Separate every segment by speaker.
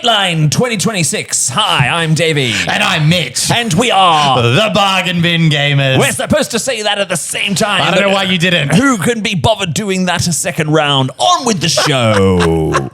Speaker 1: Dateline 2026. Hi, I'm Davey.
Speaker 2: And I'm Mitch.
Speaker 1: And we are
Speaker 2: the Bargain Bin Gamers.
Speaker 1: We're supposed to say that at the same time.
Speaker 2: I don't know why you didn't.
Speaker 1: Who can be bothered doing that a second round? On with the show.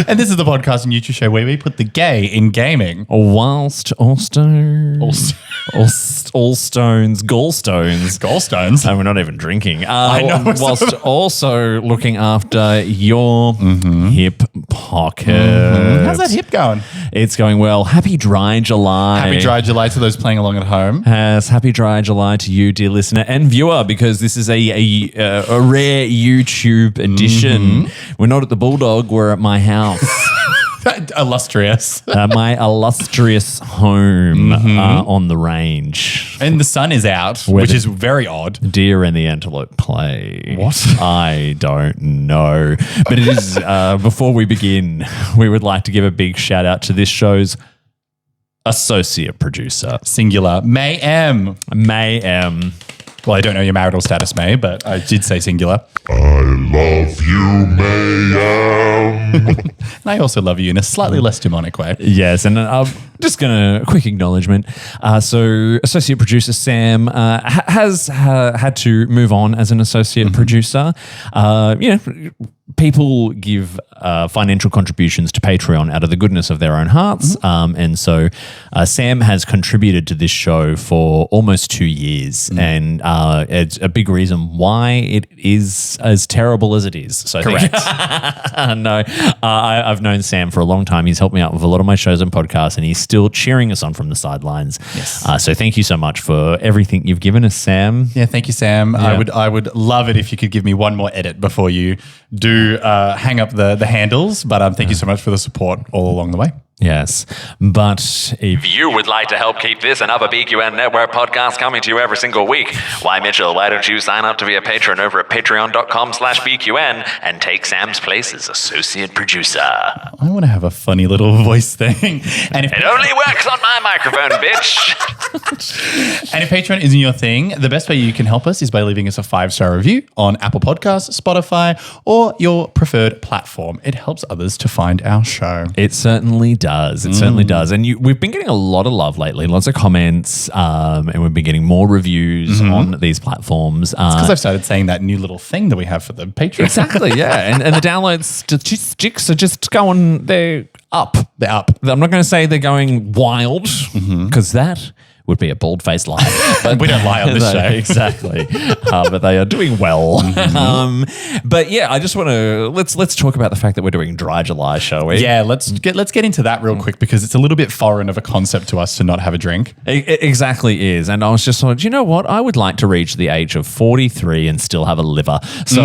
Speaker 2: And this is the podcast and YouTube show where we put the gay in gaming.
Speaker 1: Whilst gallstones.
Speaker 2: Gallstones?
Speaker 1: And we're not even drinking.
Speaker 2: I know.
Speaker 1: Whilst also looking after your hip pocket.
Speaker 2: How's that hip going?
Speaker 1: It's going well. Happy Dry July.
Speaker 2: Happy Dry July to those playing along at home.
Speaker 1: Yes, happy Dry July to you, dear listener and viewer, because this is a rare YouTube edition. We're not at the Bulldog, we're at my house.
Speaker 2: Illustrious.
Speaker 1: My illustrious home on the range.
Speaker 2: And the sun is out, which is very odd.
Speaker 1: Deer and the antelope play.
Speaker 2: What?
Speaker 1: I don't know. But it is, before we begin, we would like to give a big shout out to this show's associate producer.
Speaker 2: Singular. May M. Well, I don't know your marital status, May, but I did say singular.
Speaker 3: I love you, Mayhem.
Speaker 2: And I also love you in a slightly less demonic way.
Speaker 1: Yes, and I'm just going to quick acknowledgement. So, associate producer Sam has had to move on as an associate producer. People give financial contributions to Patreon out of the goodness of their own hearts. And so Sam has contributed to this show for almost 2 years. And it's a big reason why it is as terrible as it is. So
Speaker 2: correct.
Speaker 1: No, I've known Sam for a long time. He's helped me out with a lot of my shows and podcasts, and he's still cheering us on from the sidelines.
Speaker 2: Yes.
Speaker 1: So thank you so much for everything you've given us, Sam.
Speaker 2: Yeah, thank you, Sam.
Speaker 1: Yeah.
Speaker 2: I would love it if you could give me one more edit before you do hang up the handles. But thank you so much for the support all along the way.
Speaker 1: Yes, but if you would like to help keep this and other BQN Network podcasts coming to you every single week, why, Mitchell, why don't you sign up to be a patron over at patreon.com/BQN and take Sam's place as associate producer?
Speaker 2: I want to have a funny little voice thing. And if
Speaker 1: It only works on my microphone, bitch.
Speaker 2: And if Patreon isn't your thing, the best way you can help us is by leaving us a 5-star review on Apple Podcasts, Spotify, or your preferred platform. It helps others to find our show.
Speaker 1: It certainly does. It certainly does. And we've been getting a lot of love lately, lots of comments, and we've been getting more reviews on these platforms.
Speaker 2: Because I've started saying that new little thing that we have for the Patreon.
Speaker 1: Exactly, yeah. And the download statistics are just going, they're up.
Speaker 2: They're up.
Speaker 1: I'm not going to say they're going wild, because that would be a bald-faced lie.
Speaker 2: But we don't lie on this show.
Speaker 1: Exactly. But they are doing well. But yeah, I just want to, let's talk about the fact that we're doing Dry July, shall we?
Speaker 2: Yeah, let's get into that real quick because it's a little bit foreign of a concept to us to not have a drink.
Speaker 1: It exactly is. And I was just like, you know what? I would like to reach the age of 43 and still have a liver. So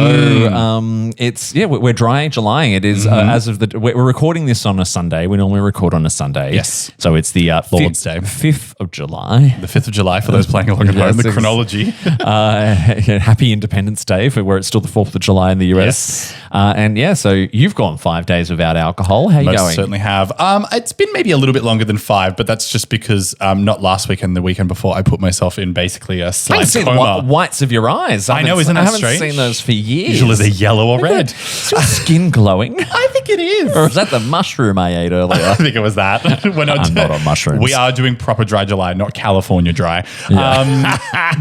Speaker 1: we're Dry July. It is as of we're recording this on a Sunday. We normally record on a Sunday.
Speaker 2: Yes.
Speaker 1: So it's the
Speaker 2: Lord's Day.
Speaker 1: 5th of July.
Speaker 2: The 5th of July for those playing along at home, the chronology.
Speaker 1: Happy Independence Day for where it's still the 4th of July in the US.
Speaker 2: Yes.
Speaker 1: So you've gone 5 days without alcohol. How are you going?
Speaker 2: Certainly have. It's been maybe a little bit longer than 5, but that's just because not last weekend, the weekend before, I put myself in basically a slight coma.
Speaker 1: The whites of your eyes.
Speaker 2: I know, isn't that strange?
Speaker 1: I haven't seen those for years.
Speaker 2: Usually they're yellow or red.
Speaker 1: Is your skin glowing?
Speaker 2: I think it is.
Speaker 1: Or is that the mushroom I ate earlier?
Speaker 2: I think it was that. We're not
Speaker 1: I'm not on mushrooms.
Speaker 2: We are doing proper Dry July, not California dry.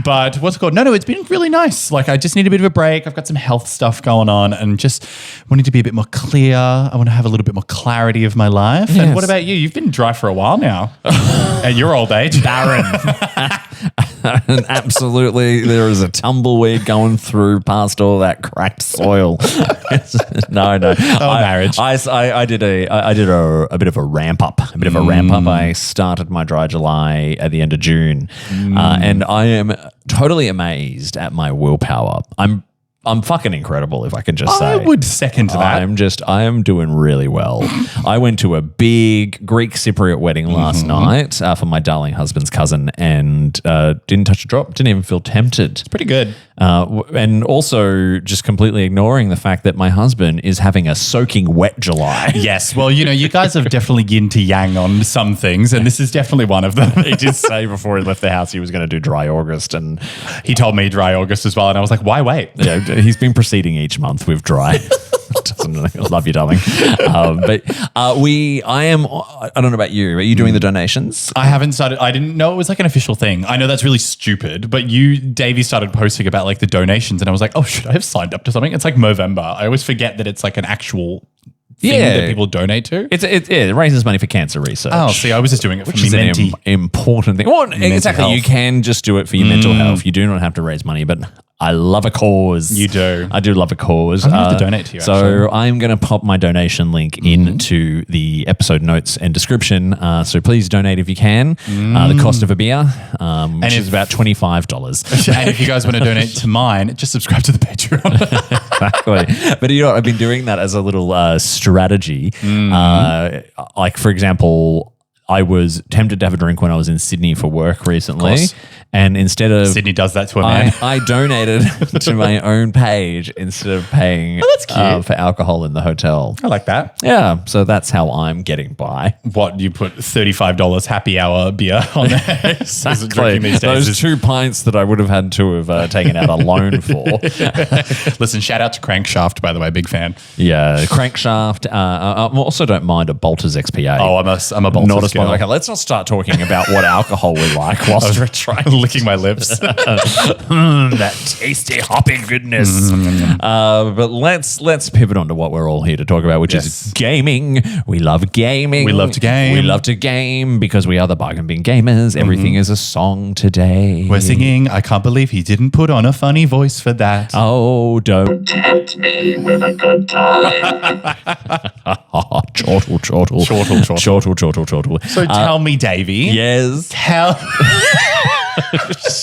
Speaker 2: But what's it called? No, it's been really nice. Like, I just need a bit of a break. I've got some health stuff going on and just wanting to be a bit more clear. I want to have a little bit more clarity of my life.
Speaker 1: Yes.
Speaker 2: And what about you? You've been dry for a while now. At your old age.
Speaker 1: Barren. Absolutely, there is a tumbleweed going through past all that cracked soil. No.
Speaker 2: Marriage.
Speaker 1: I did a bit of a ramp up. I started my Dry July at the end of June, and I am totally amazed at my willpower. I'm I'm fucking incredible, if I can just say.
Speaker 2: I would second that.
Speaker 1: I am doing really well. I went to a big Greek Cypriot wedding last night for my darling husband's cousin and didn't touch a drop, didn't even feel tempted.
Speaker 2: It's pretty good.
Speaker 1: And also just completely ignoring the fact that my husband is having a soaking wet July.
Speaker 2: Yes. Well, you guys have definitely yin to yang on some things, and this is definitely one of them.
Speaker 1: He did say before he left the house he was going to do dry August, and
Speaker 2: he told me dry August as well, and I was like, why wait?
Speaker 1: Yeah, he's been proceeding each month with dry. Love you, darling. I don't know about you. Are you doing the donations?
Speaker 2: I haven't started. I didn't know it was like an official thing. I know that's really stupid, but Davey started posting about like the donations, and I was like, oh, should I have signed up to something? It's like Movember. I always forget that it's like an actual thing that people donate to.
Speaker 1: It raises money for cancer research.
Speaker 2: Oh, see, I was just doing it for
Speaker 1: which is an important thing. Well, exactly.
Speaker 2: Health.
Speaker 1: You can just do it for your mental health. You do not have to raise money, but I love a cause.
Speaker 2: You do.
Speaker 1: I do love a cause.
Speaker 2: I'm going to have to donate to you,
Speaker 1: So
Speaker 2: actually.
Speaker 1: I'm going to pop my donation link into the episode notes and description. So please donate if you can. The cost of a beer, which is about $25.
Speaker 2: And if you guys want to donate to mine, just subscribe to the Patreon.
Speaker 1: Exactly. But I've been doing that as a little strategy. Like, for example, I was tempted to have a drink when I was in Sydney for work recently. And instead of
Speaker 2: Sydney does that to a man.
Speaker 1: I donated to my own page instead of paying
Speaker 2: that's cute.
Speaker 1: For alcohol in the hotel.
Speaker 2: I like that.
Speaker 1: Yeah, so that's how I'm getting by.
Speaker 2: What, you put $35 happy hour beer on there?
Speaker 1: Exactly. Those 2 pints that I would have had to have taken out a loan for.
Speaker 2: Listen, shout out to Crankshaft, by the way, big fan.
Speaker 1: Yeah, Crankshaft. I also don't mind a Bolter's XPA.
Speaker 2: Oh, I'm a Bolter's
Speaker 1: not a
Speaker 2: girl.
Speaker 1: Okay, let's not start talking about what alcohol we like whilst we're trying.
Speaker 2: Licking my lips.
Speaker 1: That tasty hoppy goodness. But let's pivot on to what we're all here to talk about, which is gaming. We love gaming.
Speaker 2: We love to game.
Speaker 1: We love to game because we are the Bargain Bin Gamers. Everything is a song today.
Speaker 2: We're singing, I can't believe he didn't put on a funny voice for that.
Speaker 1: Oh, don't.
Speaker 3: Tempt me with a good time.
Speaker 1: Chortle, chortle.
Speaker 2: Chortle, chortle.
Speaker 1: Chortle, chortle, chortle.
Speaker 2: So tell me, Davey.
Speaker 1: Yes.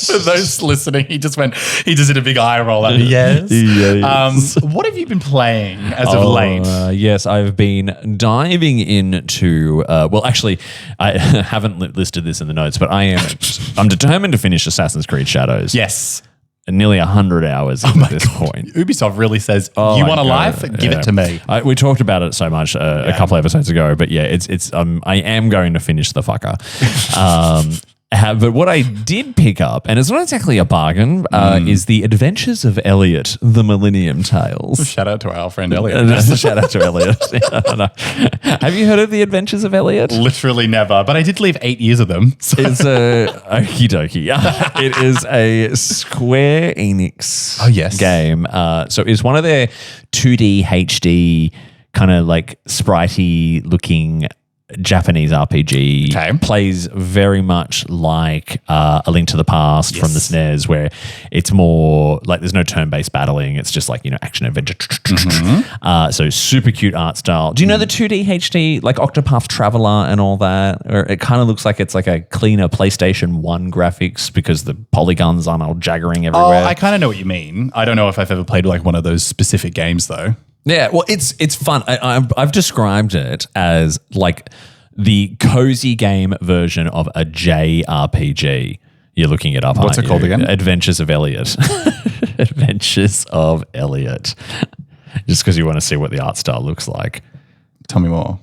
Speaker 2: For those listening, he just did a big eye roll at me. Yes.
Speaker 1: Yes.
Speaker 2: What have you been playing as of late?
Speaker 1: Yes, I've been diving into. Well, actually, I haven't listed this in the notes, but I'm determined to finish Assassin's Creed Shadows.
Speaker 2: Yes.
Speaker 1: Nearly 100 hours at this point.
Speaker 2: Ubisoft really says, you want a life? Give it to me.
Speaker 1: We talked about it so much a couple episodes ago, but yeah, it's I am going to finish the fucker. But what I did pick up, and it's not exactly a bargain, is The Adventures of Elliot, The Millennium Tales.
Speaker 2: Shout out to our friend Elliot.
Speaker 1: Just a shout out to Elliot. Have you heard of The Adventures of Elliot?
Speaker 2: Literally never, but I did leave 8 years of them. So.
Speaker 1: It's a okie dokie. It is a Square Enix game. So it's one of their 2D HD kind of like spritey looking Japanese RPG.
Speaker 2: Okay.
Speaker 1: Plays very much like A Link to the Past from the SNES, where it's more like there's no turn-based battling. It's just like, action adventure. So super cute art style. Do you know the 2D HD, like Octopath Traveler and all that? Or it kind of looks like it's like a cleaner PlayStation 1 graphics because the polygons aren't all jaggering everywhere.
Speaker 2: Oh, I kind of know what you mean. I don't know if I've ever played like one of those specific games though.
Speaker 1: Yeah, well, it's fun. I've described it as like the cozy game version of a JRPG. You're looking it up.
Speaker 2: What's it called again?
Speaker 1: Adventures of Elliot. Adventures of Elliot. Just because you want to see what the art style looks like.
Speaker 2: Tell me more.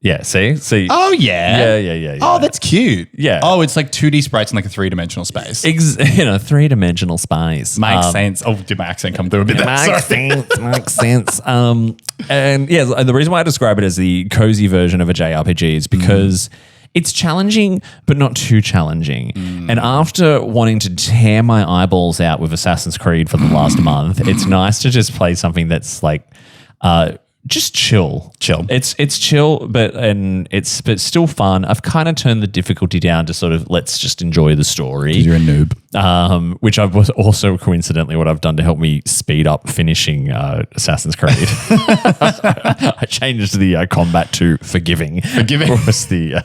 Speaker 1: Yeah, see?
Speaker 2: Oh, yeah.
Speaker 1: Yeah.
Speaker 2: Oh, that's cute.
Speaker 1: Yeah.
Speaker 2: Oh, it's like 2D sprites in like a three-dimensional space.
Speaker 1: Three-dimensional space.
Speaker 2: Makes sense. Oh, did my accent come through a bit there?
Speaker 1: Makes sense. And yeah, the reason why I describe it as the cozy version of a JRPG is because it's challenging, but not too challenging. And after wanting to tear my eyeballs out with Assassin's Creed for the last month, it's nice to just play something that's like just chill. It's chill, but still fun. I've kind of turned the difficulty down to sort of let's just enjoy the story.
Speaker 2: You're a noob.
Speaker 1: which was also coincidentally what I've done to help me speed up finishing Assassin's Creed. I changed the combat to forgiving.
Speaker 2: Forgiving
Speaker 1: was the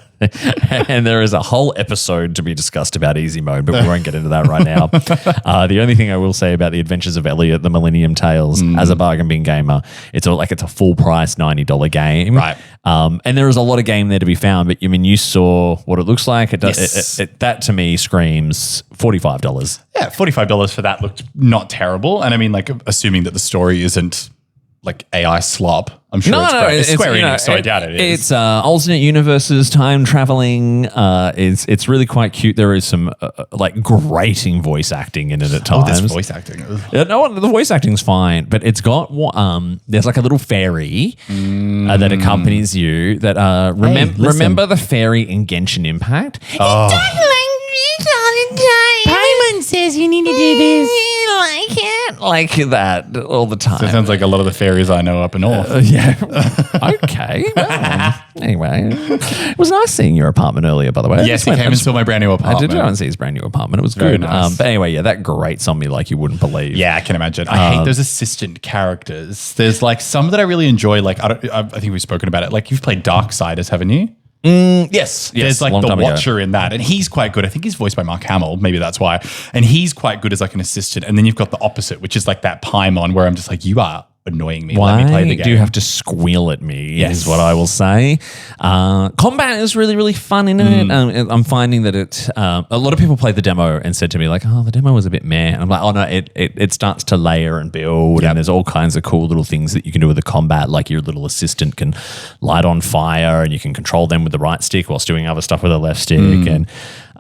Speaker 1: and there is a whole episode to be discussed about easy mode, but we won't get into that right now. The only thing I will say about the Adventures of Elliot, the Millennium Tales, as a bargain bin gamer, it's a full price $90 game,
Speaker 2: right?
Speaker 1: And there is a lot of game there to be found. But you saw what it looks like. It does.
Speaker 2: Yes.
Speaker 1: That to me screams $45.
Speaker 2: Yeah, $45 for that looked not terrible. And I mean, like, assuming that the story isn't like AI slop, I'm sure it's great. It's Square Enix, so I doubt it is.
Speaker 1: It's alternate universes, time traveling. It's really quite cute. There is some like grating voice acting in it at times.
Speaker 2: Oh, there's voice acting.
Speaker 1: No, the voice acting's fine, but it's got there's like a little fairy that accompanies you. That remember the fairy in Genshin Impact?
Speaker 2: Oh.
Speaker 4: Paimon says you need to do this.
Speaker 1: Like that all the time.
Speaker 2: So it sounds like a lot of the fairies I know up north.
Speaker 1: Yeah. Okay. Well, anyway, it was nice seeing your apartment earlier, by the way.
Speaker 2: Yes, he came and saw my brand new apartment.
Speaker 1: I did go and see his brand new apartment. It was
Speaker 2: Very
Speaker 1: good.
Speaker 2: nice.
Speaker 1: But anyway, yeah, that grates on me like you wouldn't believe.
Speaker 2: Yeah, I can imagine. I hate those assistant characters. There's like some that I really enjoy. Like I think we've spoken about it. Like you've played Darksiders, haven't you?
Speaker 1: Yes.
Speaker 2: There's like
Speaker 1: long
Speaker 2: the
Speaker 1: time ago.
Speaker 2: Watcher in that, and he's quite good. I think he's voiced by Mark Hamill. Maybe that's why. And he's quite good as like an assistant. And then you've got the opposite, which is like that Paimon, where I'm just like, you are annoying me.
Speaker 1: Why
Speaker 2: Let me play the game.
Speaker 1: do you have to squeal at me?
Speaker 2: Yes.
Speaker 1: Is what I will say. Combat is really, really fun in it. I'm finding that a lot of people played the demo and said to me like, "Oh, the demo was a bit meh." And I'm like, "Oh no, it starts to layer and build, and there's all kinds of cool little things that you can do with the combat. Like your little assistant can light on fire, and you can control them with the right stick whilst doing other stuff with the left stick." And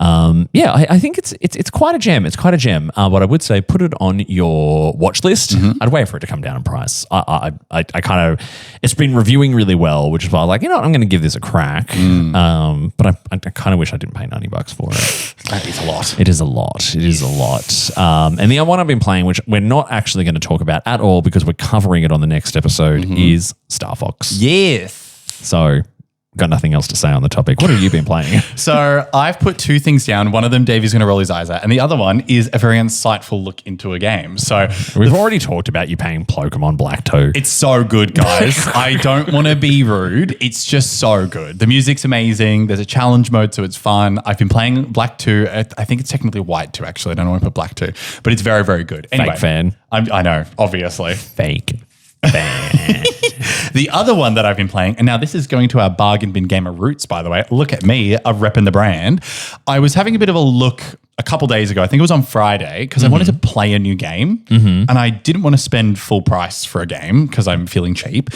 Speaker 1: I think it's quite a gem. It's quite a gem. What I would say, put it on your watch list. I'd wait for it to come down in price. I kind of, it's been reviewing really well, which is why I'm like, I'm going to give this a crack. But I kind of wish I didn't pay $90 for it.
Speaker 2: That is a lot.
Speaker 1: It is a lot. It is a lot. And the other one I've been playing, which we're not actually going to talk about at all because we're covering it on the next episode, is Star Fox.
Speaker 2: Yes.
Speaker 1: So got nothing else to say on the topic. What have you been playing?
Speaker 2: So I've put two things down. One of them, Davey's going to roll his eyes at, and the other one is a very insightful look into a game. So
Speaker 1: We've already talked about you paying Pokemon Black 2.
Speaker 2: it's so good, guys. I don't want to be rude. It's just so good. The music's amazing. There's a challenge mode, so it's fun. I've been playing Black 2. I think it's technically White 2, actually. I don't want to put Black 2, but it's very, very good. Anyway,
Speaker 1: Fake fan.
Speaker 2: I know, obviously.
Speaker 1: Fake fan.
Speaker 2: The other one that I've been playing, and now this is going to our bargain bin gamer roots, by the way. Look at me, I'm repping the brand. I was having a bit of a look a couple days ago. I think it was on Friday because I wanted to play a new game, and I didn't want to spend full price for a game because I'm feeling cheap.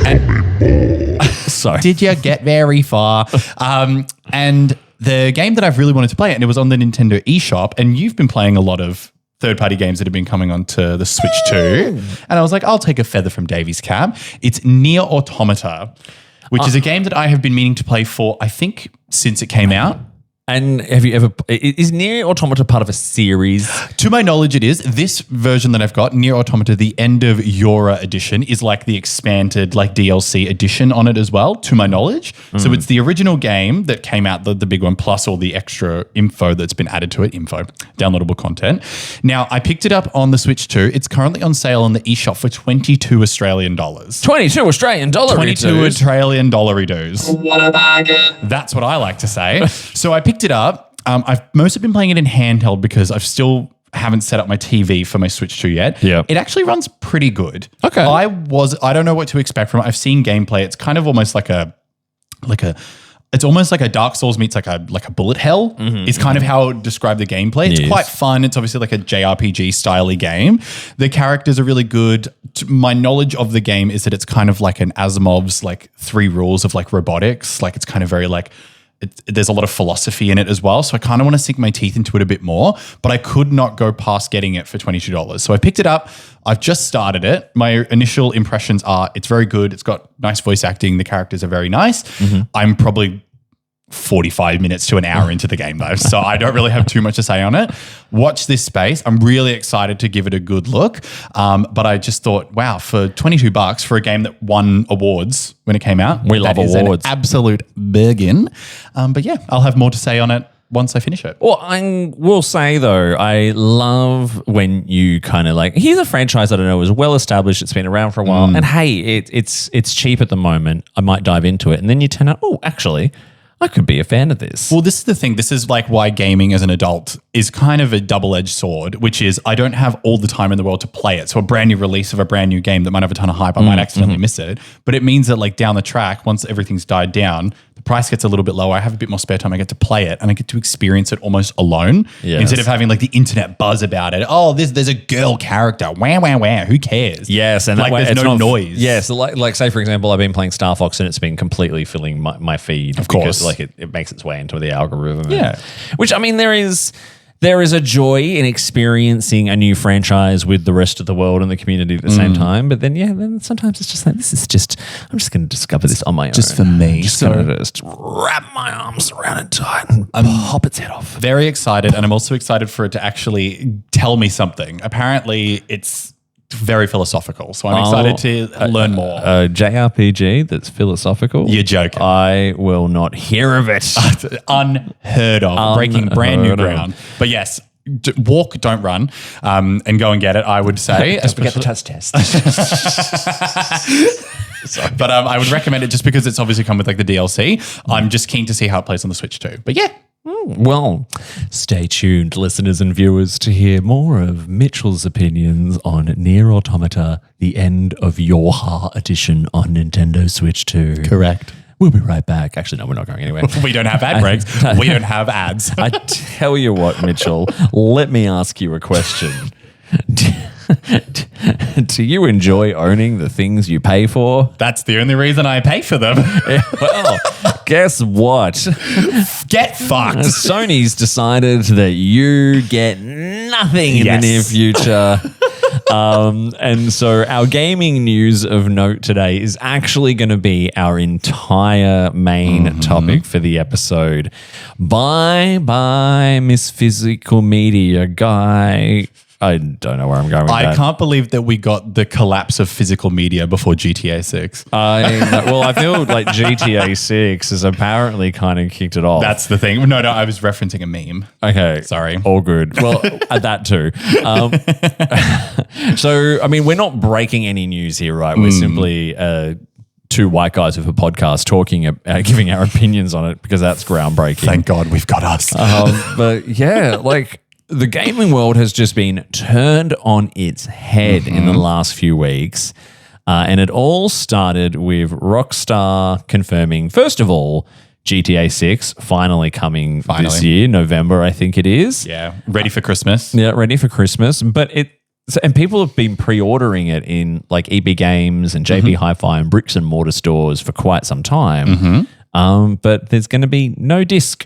Speaker 2: And
Speaker 1: Sorry.
Speaker 2: did you get very far? And the game that I've really wanted to play, and it was on the Nintendo eShop, and you've been playing a lot of third-party games that have been coming onto the Switch too. And I was like, I'll take a feather from Davey's cap. It's NieR Automata, which is a game that I have been meaning to play for, I think, since it came out.
Speaker 1: And have you ever, is NieR Automata part of a series?
Speaker 2: To my knowledge, it is. This version that I've got, NieR Automata, the End of Yora edition, is like the expanded like DLC edition on it as well, to my knowledge. So it's the original game that came out, the big one, plus all the extra info that's been added to it, downloadable content. Now, I picked it up on the Switch too. It's currently on sale on the eShop for $22 Australian.
Speaker 1: 22 Australian dollar.
Speaker 2: 22 Australian dollary dues.
Speaker 3: What a bargain.
Speaker 2: That's what I like to say. So I picked it up. I've mostly been playing it in handheld because I've still haven't set up my TV for my Switch 2 yet.
Speaker 1: Yeah.
Speaker 2: It actually runs pretty good.
Speaker 1: Okay.
Speaker 2: I don't know what to expect from it. I've seen gameplay. It's kind of almost it's almost like a Dark Souls meets like a bullet hell is kind of how I would describe the gameplay. It's quite fun. It's obviously like a JRPG style-y game. The characters are really good. My knowledge of the game is that it's kind of like an Asimov's like 3 rules of like robotics. Like it's kind of very like, there's a lot of philosophy in it as well. So I kind of want to sink my teeth into it a bit more, but I could not go past getting it for $22. So I picked it up. I've just started it. My initial impressions are it's very good. It's got nice voice acting. The characters are very nice. I'm probably 45 minutes to an hour into the game though, so I don't really have too much to say on it. Watch this space. I'm really excited to give it a good look. But I just thought, wow, for $22 for a game that won awards when it came out.
Speaker 1: We love
Speaker 2: that is
Speaker 1: awards.
Speaker 2: an absolute bargain. But yeah, I'll have more to say on it once I finish it.
Speaker 1: Well, I will say though, I love when you kind of like, here's a franchise that I know is well established. It's been around for a while, and hey, it's cheap at the moment. I might dive into it, and then you turn out, oh, actually, I could be a fan of this.
Speaker 2: Well, this is the thing. This is like why gaming as an adult is kind of a double-edged sword, which is I don't have all the time in the world to play it. So a brand new release of a brand new game that might have a ton of hype, I might accidentally miss it. But it means that like down the track, once everything's died down, the price gets a little bit lower. I have a bit more spare time. I get to play it and I get to experience it almost alone instead of having like the internet buzz about it. Oh, there's a girl character. Wah, wah, wah. Who cares?
Speaker 1: Yes, and
Speaker 2: like
Speaker 1: that way
Speaker 2: there's no noise.
Speaker 1: Yes, like say for example, I've been playing Star Fox and it's been completely filling my feed.
Speaker 2: Of course,
Speaker 1: like it makes its way into the algorithm.
Speaker 2: Yeah,
Speaker 1: which I mean, there is a joy in experiencing a new franchise with the rest of the world and the community at the same time. But then sometimes it's just like, I'm just going to discover this on my own.
Speaker 2: Just for me.
Speaker 1: Just going to just wrap my arms around it tight and pop its head off.
Speaker 2: Very excited. And I'm also excited for it to actually tell me something. Apparently it's very philosophical. So I'm excited to learn more.
Speaker 1: A JRPG that's philosophical?
Speaker 2: You're joking.
Speaker 1: I will not hear of it.
Speaker 2: Unheard of. Breaking brand new ground. But yes, walk, don't run, and go and get it, I would say.
Speaker 1: Just forget the test.
Speaker 2: Sorry. But I would recommend it just because it's obviously come with like the DLC. I'm just keen to see how it plays on the Switch too. But yeah.
Speaker 1: Well, stay tuned, listeners and viewers, to hear more of Mitchell's opinions on NieR Automata, the End of Your Heart edition on Nintendo Switch 2.
Speaker 2: Correct.
Speaker 1: We'll be right back. Actually, no, we're not going anywhere.
Speaker 2: We don't have ad breaks. We don't have ads.
Speaker 1: I tell you what, Mitchell, let me ask you a question. Do you enjoy owning the things you pay for?
Speaker 2: That's the only reason I pay for them.
Speaker 1: Well, guess what?
Speaker 2: Get fucked.
Speaker 1: Sony's decided that you get nothing in the near future. And so our gaming news of note today is actually going to be our entire main topic for the episode. Bye, Miss Physical Media Guy. I don't know where I'm going with that.
Speaker 2: I can't believe that we got the collapse of physical media before GTA 6.
Speaker 1: I feel like GTA 6 has apparently kind of kicked it off.
Speaker 2: That's the thing. No, I was referencing a meme.
Speaker 1: Okay.
Speaker 2: Sorry.
Speaker 1: All good. Well, that too. So, I mean, we're not breaking any news here, right? We're simply two white guys with a podcast talking, giving our opinions on it because that's groundbreaking.
Speaker 2: Thank God we've got us.
Speaker 1: But yeah, like the gaming world has just been turned on its head in the last few weeks. And it all started with Rockstar confirming, first of all, GTA 6 finally coming this year, November, I think it is.
Speaker 2: Yeah, ready for Christmas.
Speaker 1: Yeah, ready for Christmas. But and people have been pre-ordering it in like EB Games and JB Hi-Fi and bricks and mortar stores for quite some time. But there's going to be no disc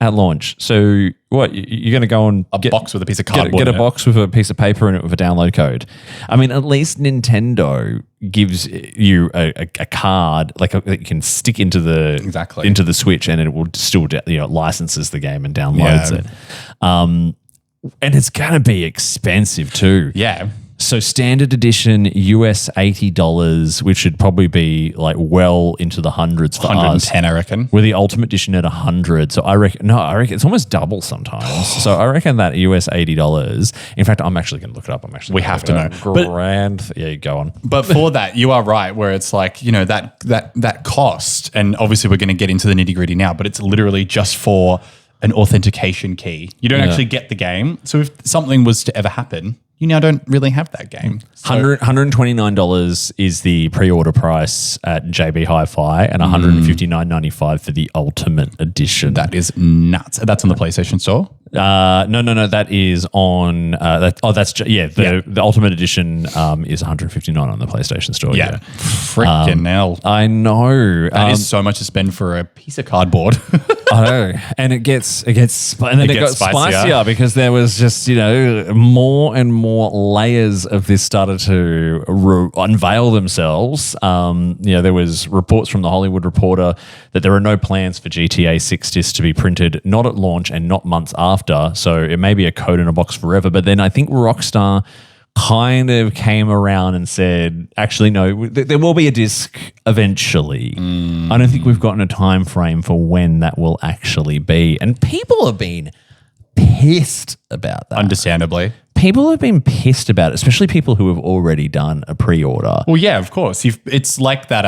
Speaker 1: at launch. So what, you're going to go and
Speaker 2: get a box with a piece of cardboard.
Speaker 1: Get a box with a piece of paper in it with a download code. I mean, at least Nintendo gives you a card that you can stick into the Switch, and it will still licenses the game and downloads it. And it's going to be expensive too.
Speaker 2: Yeah.
Speaker 1: So standard edition US $80, which should probably be like well into the hundreds for
Speaker 2: 110,
Speaker 1: us.
Speaker 2: I reckon.
Speaker 1: With the ultimate edition at 100. So I reckon it's almost double sometimes. So I reckon that US $80. In fact, I'm actually going to look it up.
Speaker 2: We have to know.
Speaker 1: Grand. Yeah, go on.
Speaker 2: But for that, you are right, where it's like, that cost, and obviously we're going to get into the nitty gritty now, but it's literally just for an authentication key. You don't actually get the game. So if something was to ever happen, you now don't really have that game. So
Speaker 1: $129 is the pre-order price at JB Hi-Fi and $159.95 for the Ultimate Edition.
Speaker 2: That is nuts. That's on the PlayStation Store?
Speaker 1: No. That is on. The Ultimate Edition is $159 on the PlayStation Store. Yeah,
Speaker 2: freaking hell!
Speaker 1: I know
Speaker 2: that is so much to spend for a piece of cardboard.
Speaker 1: I know, and it got spicier because there was just more and more layers of this started to unveil themselves. There was reports from the Hollywood Reporter that there are no plans for GTA 6 discs to be printed, not at launch and not months after. So it may be a code in a box forever. But then I think Rockstar kind of came around and said, actually, no, there will be a disc eventually. I don't think we've gotten a time frame for when that will actually be. And people have been pissed about that.
Speaker 2: Understandably.
Speaker 1: People have been pissed about it, especially people who have already done a pre-order.
Speaker 2: Well, yeah, of course. It's like that,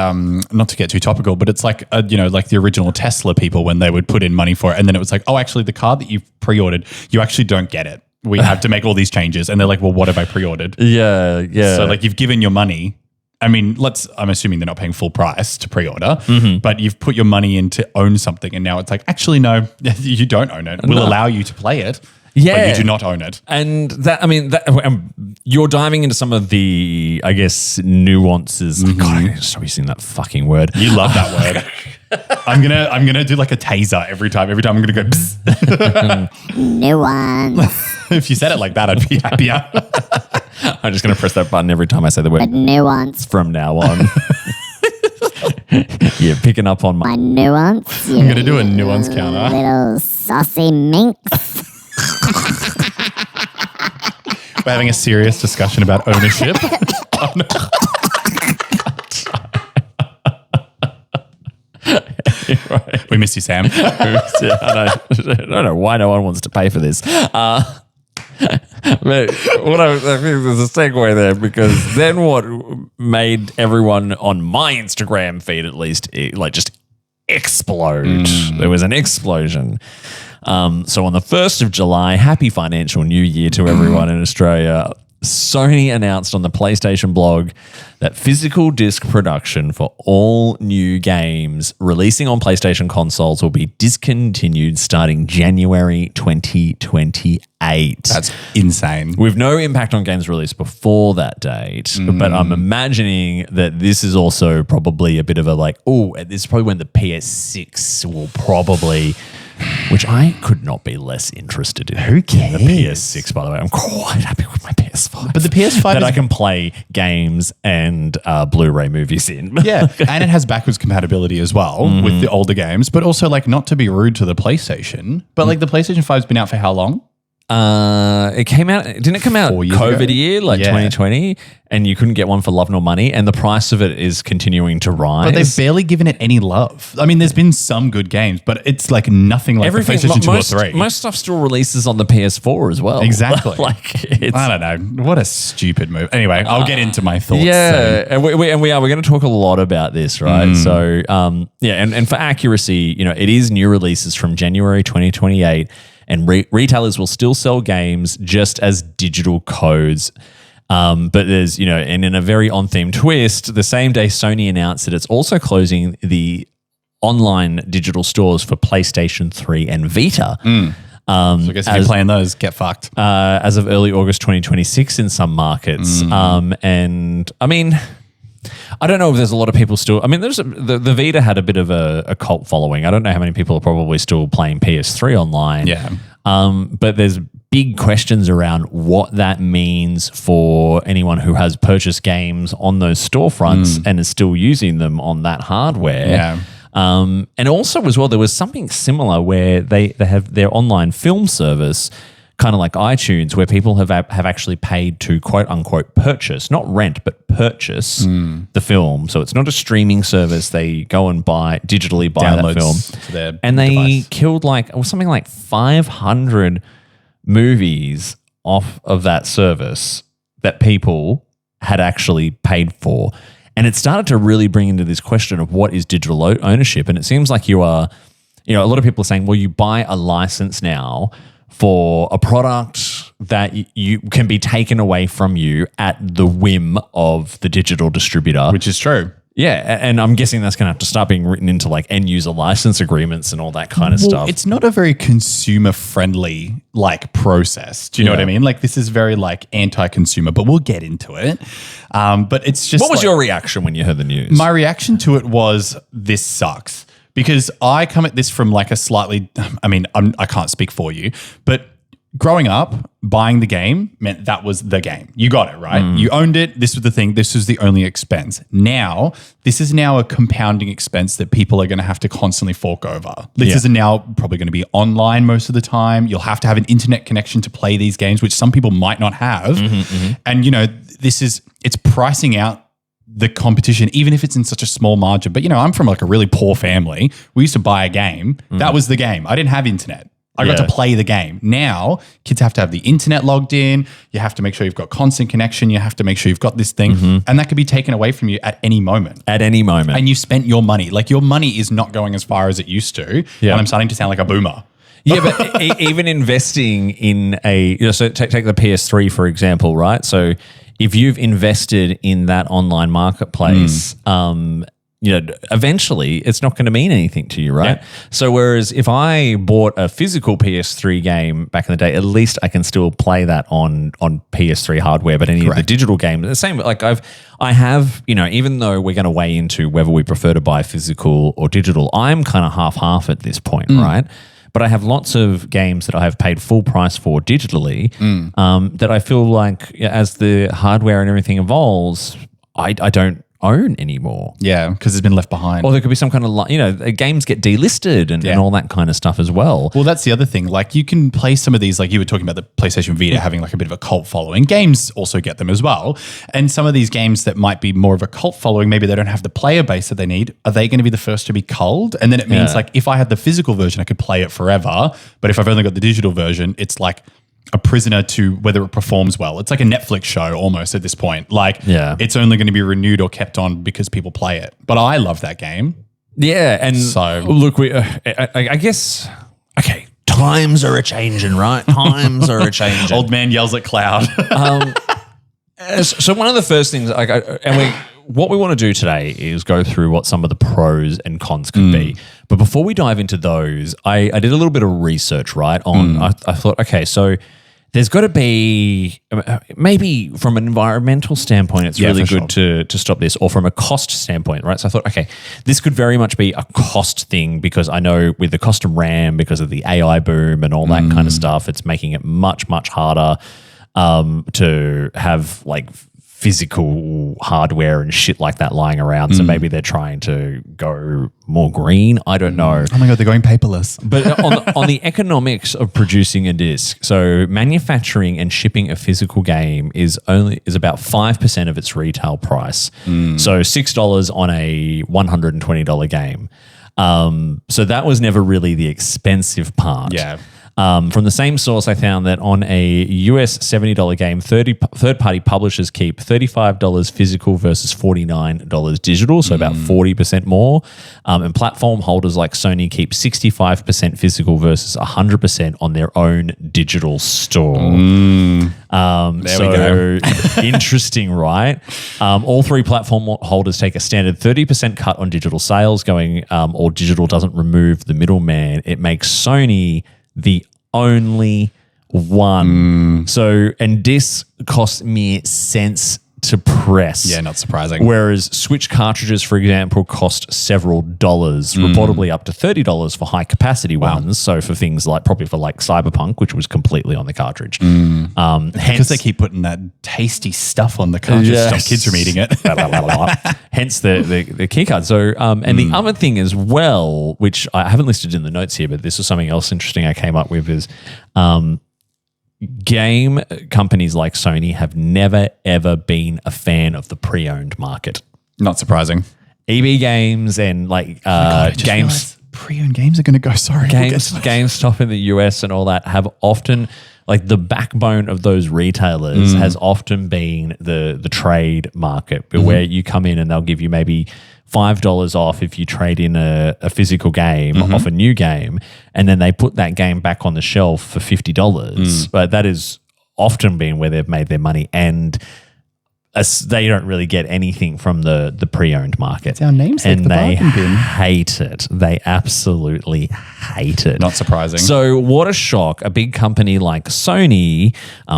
Speaker 2: not to get too topical, but it's like, like the original Tesla people when they would put in money for it. And then it was like, oh, actually, the car that you've pre-ordered, you actually don't get it. We have to make all these changes. And they're like, well, what have I pre-ordered?
Speaker 1: Yeah.
Speaker 2: So like you've given your money. I mean, I'm assuming they're not paying full price to pre-order, but you've put your money in to own something. And now it's like, actually, no, you don't own it. We'll allow you to play it.
Speaker 1: Yeah.
Speaker 2: But you do not own it.
Speaker 1: And you're diving into some of the, I guess, nuances. God, I need to stop using that fucking word.
Speaker 2: You love that word. I'm gonna do like a taser every time. Every time I'm gonna go.
Speaker 5: Nuance.
Speaker 2: If you said it like that, I'd be happier.
Speaker 1: I'm just gonna press that button every time I say the word
Speaker 5: Nuance.
Speaker 1: from now on. Yeah, picking up on
Speaker 5: My nuance.
Speaker 2: I'm gonna do a nuance counter.
Speaker 5: Little saucy minx.
Speaker 2: We're having a serious discussion about ownership. Right. We miss you, Sam.
Speaker 1: I don't know why no one wants to pay for this. But I think there's a segue there, because then what made everyone on my Instagram feed, at least, just explode. There was an explosion. So on the 1st of July, happy financial new year to everyone in Australia. Sony announced on the PlayStation blog that physical disc production for all new games releasing on PlayStation consoles will be discontinued starting January 2028.
Speaker 2: That's insane.
Speaker 1: With no impact on games released before that date. But I'm imagining that this is also probably a bit of a this is probably when the PS6 will probably... Which I could not be less interested in.
Speaker 2: Who cares?
Speaker 1: The PS6, by the way. I'm quite happy with my PS5.
Speaker 2: But the PS5
Speaker 1: that I can play games and Blu-ray movies in.
Speaker 2: Yeah, and it has backwards compatibility as well with the older games, but also not to be rude to the PlayStation, but the PlayStation 5's been out for how long?
Speaker 1: It came out, didn't it come out
Speaker 2: 4 years
Speaker 1: COVID
Speaker 2: ago?
Speaker 1: year, 2020, and you couldn't get one for love nor money, and the price of it is continuing to rise.
Speaker 2: But they've barely given it any love. I mean, there's been some good games, but it's nothing like the PlayStation 2 or 3.
Speaker 1: Most stuff still releases on the PS4 as well.
Speaker 2: Exactly.
Speaker 1: It's,
Speaker 2: I don't know. What a stupid move. Anyway, I'll get into my thoughts.
Speaker 1: Yeah, and we're going to talk a lot about this, right? So, and for accuracy, it is new releases from January 2028, and retailers will still sell games just as digital codes. But there's, and in a very on-theme twist, the same day Sony announced that it's also closing the online digital stores for PlayStation 3 and Vita.
Speaker 2: So I guess if you're playing those, get fucked.
Speaker 1: As of early August 2026 in some markets. And I mean, I don't know if there's a lot of people still. I mean, the Vita had a bit of a cult following. I don't know how many people are probably still playing PS3 online.
Speaker 2: Yeah.
Speaker 1: But there's big questions around what that means for anyone who has purchased games on those storefronts and is still using them on that hardware.
Speaker 2: Yeah.
Speaker 1: And also as well, there was something similar where they have their online film service, kind of like iTunes, where people have actually paid to quote unquote purchase, not rent, but purchase the film. So it's not a streaming service. They go and digitally buy that film.
Speaker 2: To their
Speaker 1: and they
Speaker 2: device.
Speaker 1: killed something like 500 movies off of that service that people had actually paid for. And it started to really bring into this question of what is digital ownership. And it seems like a lot of people are saying, well, you buy a license now for a product that you can be taken away from you at the whim of the digital distributor.
Speaker 2: Which is true.
Speaker 1: Yeah, and I'm guessing that's going to have to start being written into end user license agreements and all that kind of stuff.
Speaker 2: It's not a very consumer friendly process. Do you know what I mean? This is very anti-consumer, but we'll get into it. But it's just.
Speaker 1: What was your reaction when you heard the news?
Speaker 2: My reaction to it was, this sucks. Because I come at this from a slightly, I mean, I can't speak for you, but growing up, buying the game meant that was the game. You got it, right? You owned it. This was the thing. This was the only expense. Now, this is now a compounding expense that people are going to have to constantly fork over. This is now probably going to be online most of the time. You'll have to have an internet connection to play these games, which some people might not have. And, it's pricing out the competition, even if it's in such a small margin. But, I'm from like a really poor family. We used to buy a game. That was the game. I didn't have internet. I got to play the game. Now, kids have to have the internet logged in. You have to make sure you've got constant connection. You have to make sure you've got this thing. And that could be taken away from you at any moment.
Speaker 1: At any moment.
Speaker 2: And you spent your money. Like your money is not going as far as it used to.
Speaker 1: Yeah.
Speaker 2: And I'm starting to sound like a boomer.
Speaker 1: Yeah, but even investing in so take the PS3, for example, right? So if you've invested in that online marketplace, eventually it's not going to mean anything to you, right?
Speaker 2: Yeah.
Speaker 1: So whereas if I bought a physical PS3 game back in the day, at least I can still play that on PS3 hardware, but any of the digital games, the same, like I have, even though we're going to weigh into whether we prefer to buy physical or digital, I'm kind of half at this point, right? But I have lots of games that I have paid full price for digitally that I feel like as the hardware and everything evolves, I don't own anymore.
Speaker 2: Yeah, because it's been left behind.
Speaker 1: Or there could be some kind of, games get delisted and all that kind of stuff as well.
Speaker 2: Well, that's the other thing. Like you can play some of these, like you were talking about the PlayStation Vita having like a bit of a cult following. Games also get them as well. And some of these games that might be more of a cult following, maybe they don't have the player base that they need. Are they going to be the first to be culled? And then it means like if I had the physical version, I could play it forever. But if I've only got the digital version, it's like a prisoner to whether it performs well. It's like a Netflix show almost at this point. Like it's only going to be renewed or kept on because people play it. But I love that game.
Speaker 1: Yeah, and
Speaker 2: so
Speaker 1: look, I guess, okay, times are a-changing, right? Times are a-changing.
Speaker 2: Old man yells at cloud.
Speaker 1: So one of the first things, what we want to do today is go through what some of the pros and cons could be. But before we dive into those, I did a little bit of research, right? I thought, okay, so there's got to be, maybe from an environmental standpoint, it's really good to stop this, or from a cost standpoint, right? So I thought, okay, this could very much be a cost thing because I know with the cost of RAM, because of the AI boom and all that kind of stuff, it's making it much, much harder to have like physical hardware and shit like that lying around. So maybe they're trying to go more green. I don't know.
Speaker 2: Oh my God, they're going paperless.
Speaker 1: But on the economics of producing a disc, so manufacturing and shipping a physical game is about 5% of its retail price. So $6 on a $120 game. So that was never really the expensive part.
Speaker 2: Yeah.
Speaker 1: From the same source, I found that on a US $70 game, third-party publishers keep $35 physical versus $49 digital, so about 40% more. And platform holders like Sony keep 65% physical versus 100% on their own digital store. There we go. Interesting, right? All three platform holders take a standard 30% cut on digital sales, going all digital doesn't remove the middleman. It makes Sony the only one. So, and this costs me cents to press.
Speaker 2: Yeah, not surprising.
Speaker 1: Whereas Switch cartridges, for example, cost several dollars, reportedly up to $30 for high capacity ones. So for things like, probably for like Cyberpunk, which was completely on the cartridge.
Speaker 2: Because they keep putting that tasty stuff on the cartridge to stop kids from eating it.
Speaker 1: Hence the key card. So, and the other thing as well, which I haven't listed in the notes here, but this was something else interesting I came up with is, game companies like Sony have never, ever been a fan of the pre-owned market.
Speaker 2: Not surprising.
Speaker 1: EB Games and like games.
Speaker 2: Pre-owned games are going to go,
Speaker 1: GameStop in the US and all that have often, like the backbone of those retailers has often been the trade market, where you come in and they'll give you maybe $5 off if you trade in a physical game off a new game, and then they put that game back on the shelf for $50. But that is often been where they've made their money. And they don't really get anything from the pre-owned market.
Speaker 2: It's our namesake,
Speaker 1: and
Speaker 2: the
Speaker 1: they
Speaker 2: bargain bin.
Speaker 1: hate it. They absolutely hate it.
Speaker 2: Not surprising.
Speaker 1: So what a shock! A big company like Sony,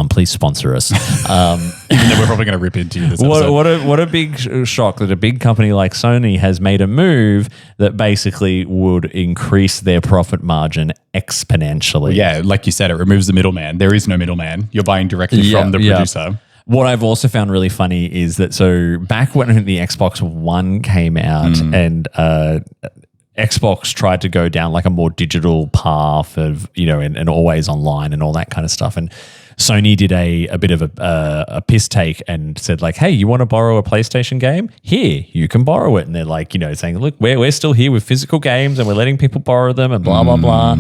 Speaker 1: please sponsor us.
Speaker 2: Even though we're probably going to rip into you this episode.
Speaker 1: What a big shock that a big company like Sony has made a move that basically would increase their profit margin exponentially.
Speaker 2: Yeah, like you said, it removes the middleman. There is no middleman. You're buying directly from the producer.
Speaker 1: What I've also found really funny is that back when the Xbox One came out and Xbox tried to go down like a more digital path of, and always online and all that kind of stuff. And Sony did a bit of a piss take and said like, hey, you want to borrow a PlayStation game? Here, you can borrow it. And they're like, saying, look, we're still here with physical games and we're letting people borrow them and blah, blah, blah.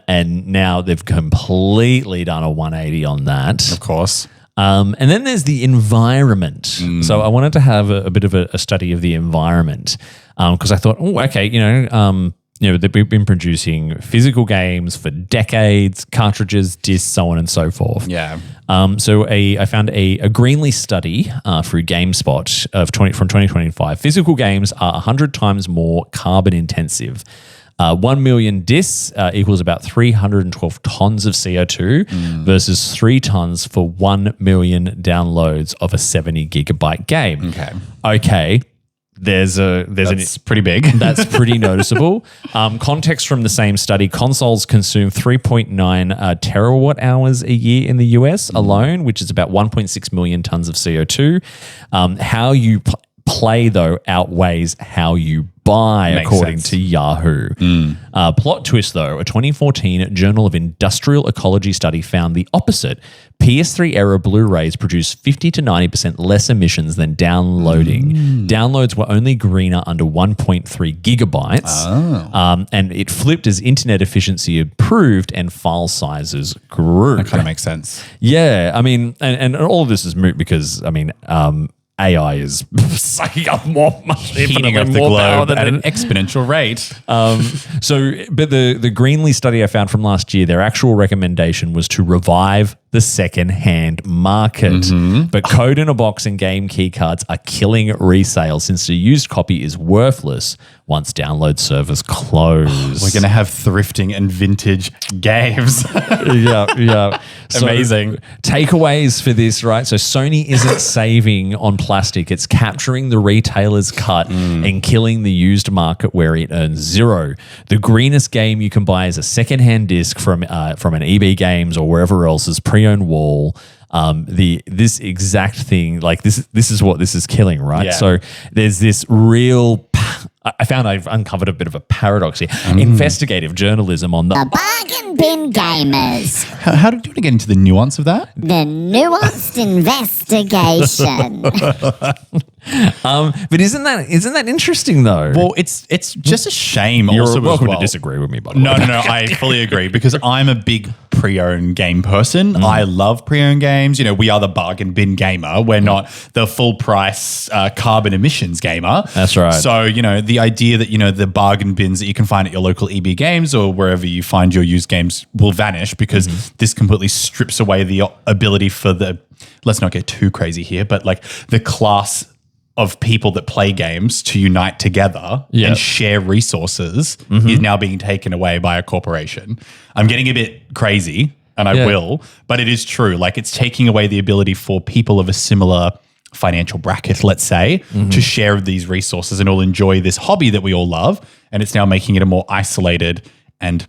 Speaker 1: And now they've completely done a 180 on that.
Speaker 2: Of course.
Speaker 1: And then there's the environment. So I wanted to have a bit of a study of the environment because I thought, they've been producing physical games for decades, cartridges, discs, so on and so forth.
Speaker 2: Yeah.
Speaker 1: So I found a Greenly study through GameSpot from 2025. Physical games are 100 times more carbon intensive. 1 million discs equals about 312 tons of CO2 versus 3 tons for 1 million downloads of a 70 gigabyte game. Okay. That's
Speaker 2: pretty big.
Speaker 1: That's pretty noticeable. Context from the same study: consoles consume 3.9 terawatt hours a year in the US alone, which is about 1.6 million tons of CO2. How you play though outweighs how you buy,
Speaker 2: Makes
Speaker 1: according
Speaker 2: sense.
Speaker 1: to Yahoo. Plot twist though, a 2014 Journal of Industrial Ecology study found the opposite. PS3 era Blu-rays produce 50 to 90% less emissions than downloading. Downloads were only greener under 1.3 gigabytes. And it flipped as internet efficiency improved and file sizes grew.
Speaker 2: That kind of makes sense.
Speaker 1: Yeah, I mean, and all of this is moot because, AI is sucking up
Speaker 2: Heating up the globe at an exponential rate.
Speaker 1: But the Greenly study I found from last year, their actual recommendation was to revive the second-hand market. But code in a box and game keycards are killing resale since the used copy is worthless once download servers close.
Speaker 2: We're going to have thrifting and vintage games.
Speaker 1: Yeah. So,
Speaker 2: Amazing.
Speaker 1: Takeaways for this, right? So Sony isn't saving on plastic. It's capturing the retailer's cut and killing the used market where it earns zero. The greenest game you can buy is a secondhand disc from an EB Games or wherever else's pre-owned wall. This exact thing, like this is what this is killing, right?
Speaker 2: Yeah.
Speaker 1: So there's this real. I've uncovered a bit of a paradox here. Investigative journalism on
Speaker 5: The Bargain Bin Gamers.
Speaker 2: How do you want to get into the nuance of that?
Speaker 5: The nuanced investigation.
Speaker 1: But isn't that interesting though?
Speaker 2: Well, it's just a shame.
Speaker 1: You're
Speaker 2: also
Speaker 1: welcome
Speaker 2: as well.
Speaker 1: to disagree with me, by the way.
Speaker 2: No, I fully agree because I'm a big pre-owned game person. I love pre-owned games. We are the bargain bin gamer. We're not the full price carbon emissions gamer.
Speaker 1: That's right.
Speaker 2: So, the idea that, the bargain bins that you can find at your local EB Games or wherever you find your used games will vanish because this completely strips away the ability for let's not get too crazy here, but like the class of people that play games to unite together and share resources is now being taken away by a corporation. I'm getting a bit crazy and I will, but it is true. Like it's taking away the ability for people of a similar financial bracket, let's say, to share these resources and all enjoy this hobby that we all love. And it's now making it a more isolated and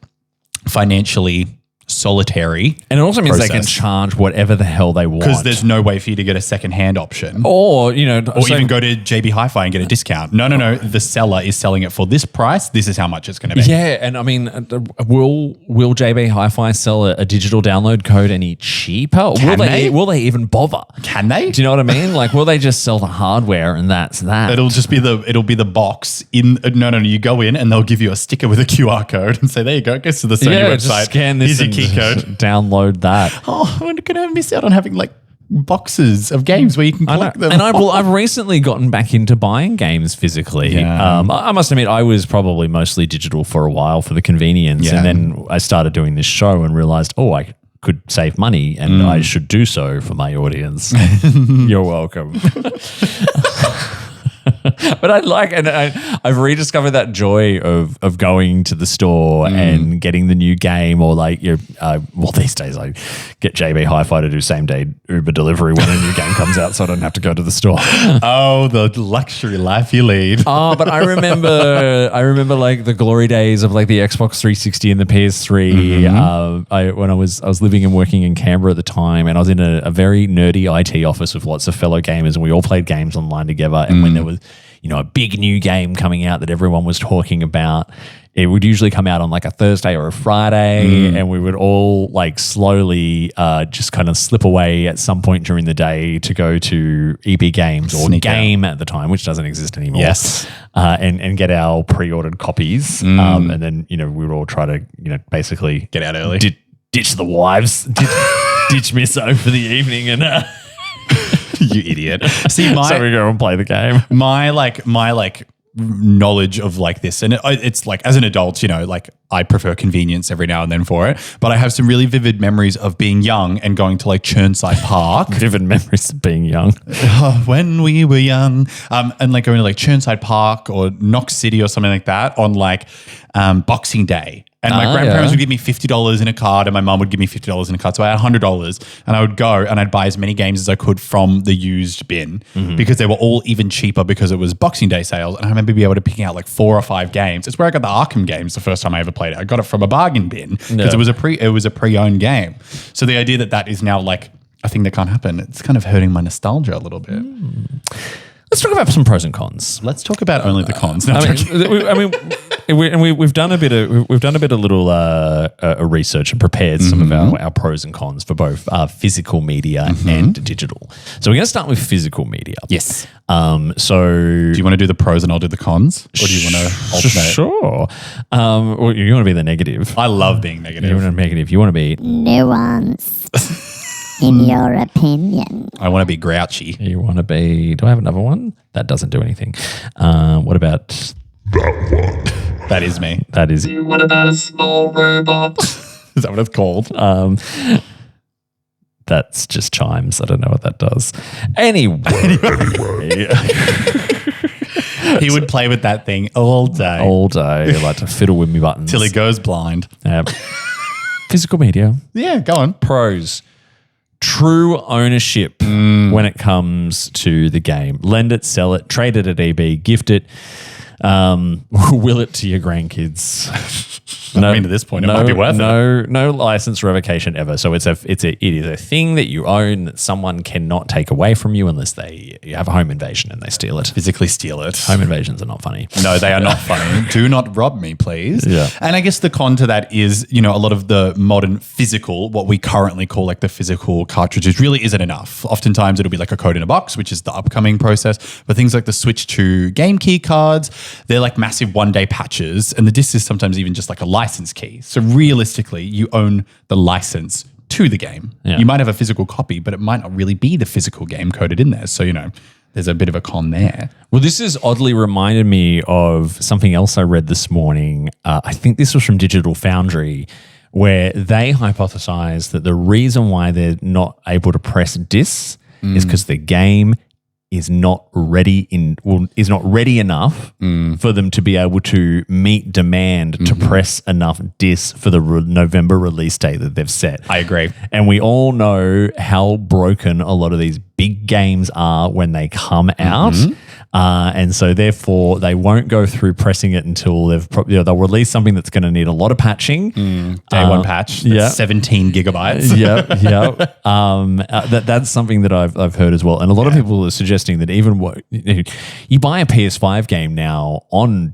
Speaker 2: financially solitary.
Speaker 1: And it also means they can
Speaker 2: process.
Speaker 1: charge whatever the hell they want.
Speaker 2: Because there's no way for you to get a second-hand option.
Speaker 1: Or
Speaker 2: Even go to JB Hi-Fi and get a discount. No. The seller is selling it for this price. This is how much it's going to be.
Speaker 1: Yeah, and I mean, will JB Hi-Fi sell a digital download code any cheaper? Will they even bother?
Speaker 2: Can they?
Speaker 1: Do you know what I mean? Like, will they just sell the hardware and that's that?
Speaker 2: It'll be the box in. No. You go in and they'll give you a sticker with a QR code and say, "There you go. Go to the Sony website.
Speaker 1: Just scan this.
Speaker 2: Here's your key code.
Speaker 1: Download that."
Speaker 2: Oh, I'm going to miss out on having like boxes of games where you can collect them.
Speaker 1: And I've recently gotten back into buying games physically.
Speaker 2: Yeah.
Speaker 1: I must admit, I was probably mostly digital for a while for the convenience, and then I started doing this show and realized, could save money, and I should do so for my audience. You're welcome. But I've rediscovered that joy of going to the store and getting the new game, or these days I get JB Hi-Fi to do same day Uber delivery when a new game comes out, so I don't have to go to the store.
Speaker 2: Oh, the luxury life you lead.
Speaker 1: Oh, but I remember like the glory days of like the Xbox 360 and the PS3. When I was living and working in Canberra at the time, and I was in a very nerdy IT office with lots of fellow gamers, and we all played games online together. And when there was, a big new game coming out that everyone was talking about, it would usually come out on like a Thursday or a Friday, and we would all like slowly just kind of slip away at some point during the day to go to EB Games or Game at the time, which doesn't exist anymore.
Speaker 2: Yes.
Speaker 1: And get our pre-ordered copies. And then, we would all try to, basically
Speaker 2: Get out early.
Speaker 1: Ditch the wives, ditch Misso for the evening and...
Speaker 2: You idiot. See,
Speaker 1: so we go and play the game.
Speaker 2: My knowledge of like this, and it's like as an adult, like I prefer convenience every now and then for it, but I have some really vivid memories of being young and going to like Churnside Park.
Speaker 1: Vivid memories of being young.
Speaker 2: When we were young, and like going to like Churnside Park or Knox City or something like that on like Boxing Day. And my grandparents would give me $50 in a card, and my mum would give me $50 in a card. So I had $100, and I would go and I'd buy as many games as I could from the used bin because they were all even cheaper because it was Boxing Day sales. And I remember being able to pick out like 4 or 5 games. It's where I got the Arkham games the first time I ever played it. I got it from a bargain bin because it was a pre-owned game. So the idea that is now like a thing that can't happen, it's kind of hurting my nostalgia a little bit.
Speaker 1: Let's talk about some pros and cons.
Speaker 2: Let's talk about only the cons. No,
Speaker 1: we've done a bit of little research and prepared some of our pros and cons for both physical media and digital. So we're going to start with physical media.
Speaker 2: Yes.
Speaker 1: So
Speaker 2: do you want to do the pros and I'll do the cons, or do you want to alternate?
Speaker 1: Sure. Well, you want to be the negative.
Speaker 2: I love being negative.
Speaker 1: You want to be negative. You want to be
Speaker 5: Nuanced. In your opinion.
Speaker 2: I want to be grouchy.
Speaker 1: You want to be... Do I have another one? That doesn't do anything. What about...
Speaker 3: That one.
Speaker 2: That is me.
Speaker 1: That is...
Speaker 3: What about a small robot?
Speaker 2: Is that what it's called?
Speaker 1: That's just chimes. I don't know what that does. Anyway.
Speaker 2: He would play with that thing all day.
Speaker 1: All day. Like to fiddle with me buttons.
Speaker 2: Till he goes blind.
Speaker 1: Physical media.
Speaker 2: Yeah, go on.
Speaker 1: Pros. True ownership when it comes to the game. Lend it, sell it, trade it at EB, gift it, will it to your grandkids.
Speaker 2: I mean, at this point, it might be worth it.
Speaker 1: No license revocation ever. So it is a thing that you own that someone cannot take away from you unless you have a home invasion and they steal it.
Speaker 2: Physically steal it.
Speaker 1: Home invasions are not funny.
Speaker 2: No, they are not funny. Do not rob me, please.
Speaker 1: Yeah.
Speaker 2: And I guess the con to that is, a lot of the modern physical, what we currently call like the physical cartridges, really isn't enough. Oftentimes it'll be like a code in a box, which is the upcoming process. But things like the Switch 2 game key cards, they're like massive one-day patches, and the disc is sometimes even just like a license key. So realistically, you own the license to the game.
Speaker 1: Yeah.
Speaker 2: You might have a physical copy, but it might not really be the physical game coded in there. So, there's a bit of a con there.
Speaker 1: Well, this has oddly reminded me of something else I read this morning. I think this was from Digital Foundry, where they hypothesized that the reason why they're not able to press discs is because the game is not ready enough for them to be able to meet demand to press enough discs for the November release date that they've set.
Speaker 2: I agree.
Speaker 1: And we all know how broken a lot of these big games are when they come out. And so therefore they won't go through pressing it until they'll release something that's going to need a lot of patching.
Speaker 2: Day one patch. That's 17 gigabytes.
Speaker 1: That's something that I've heard as well. And a lot of people are suggesting that even you buy a PS5 game now on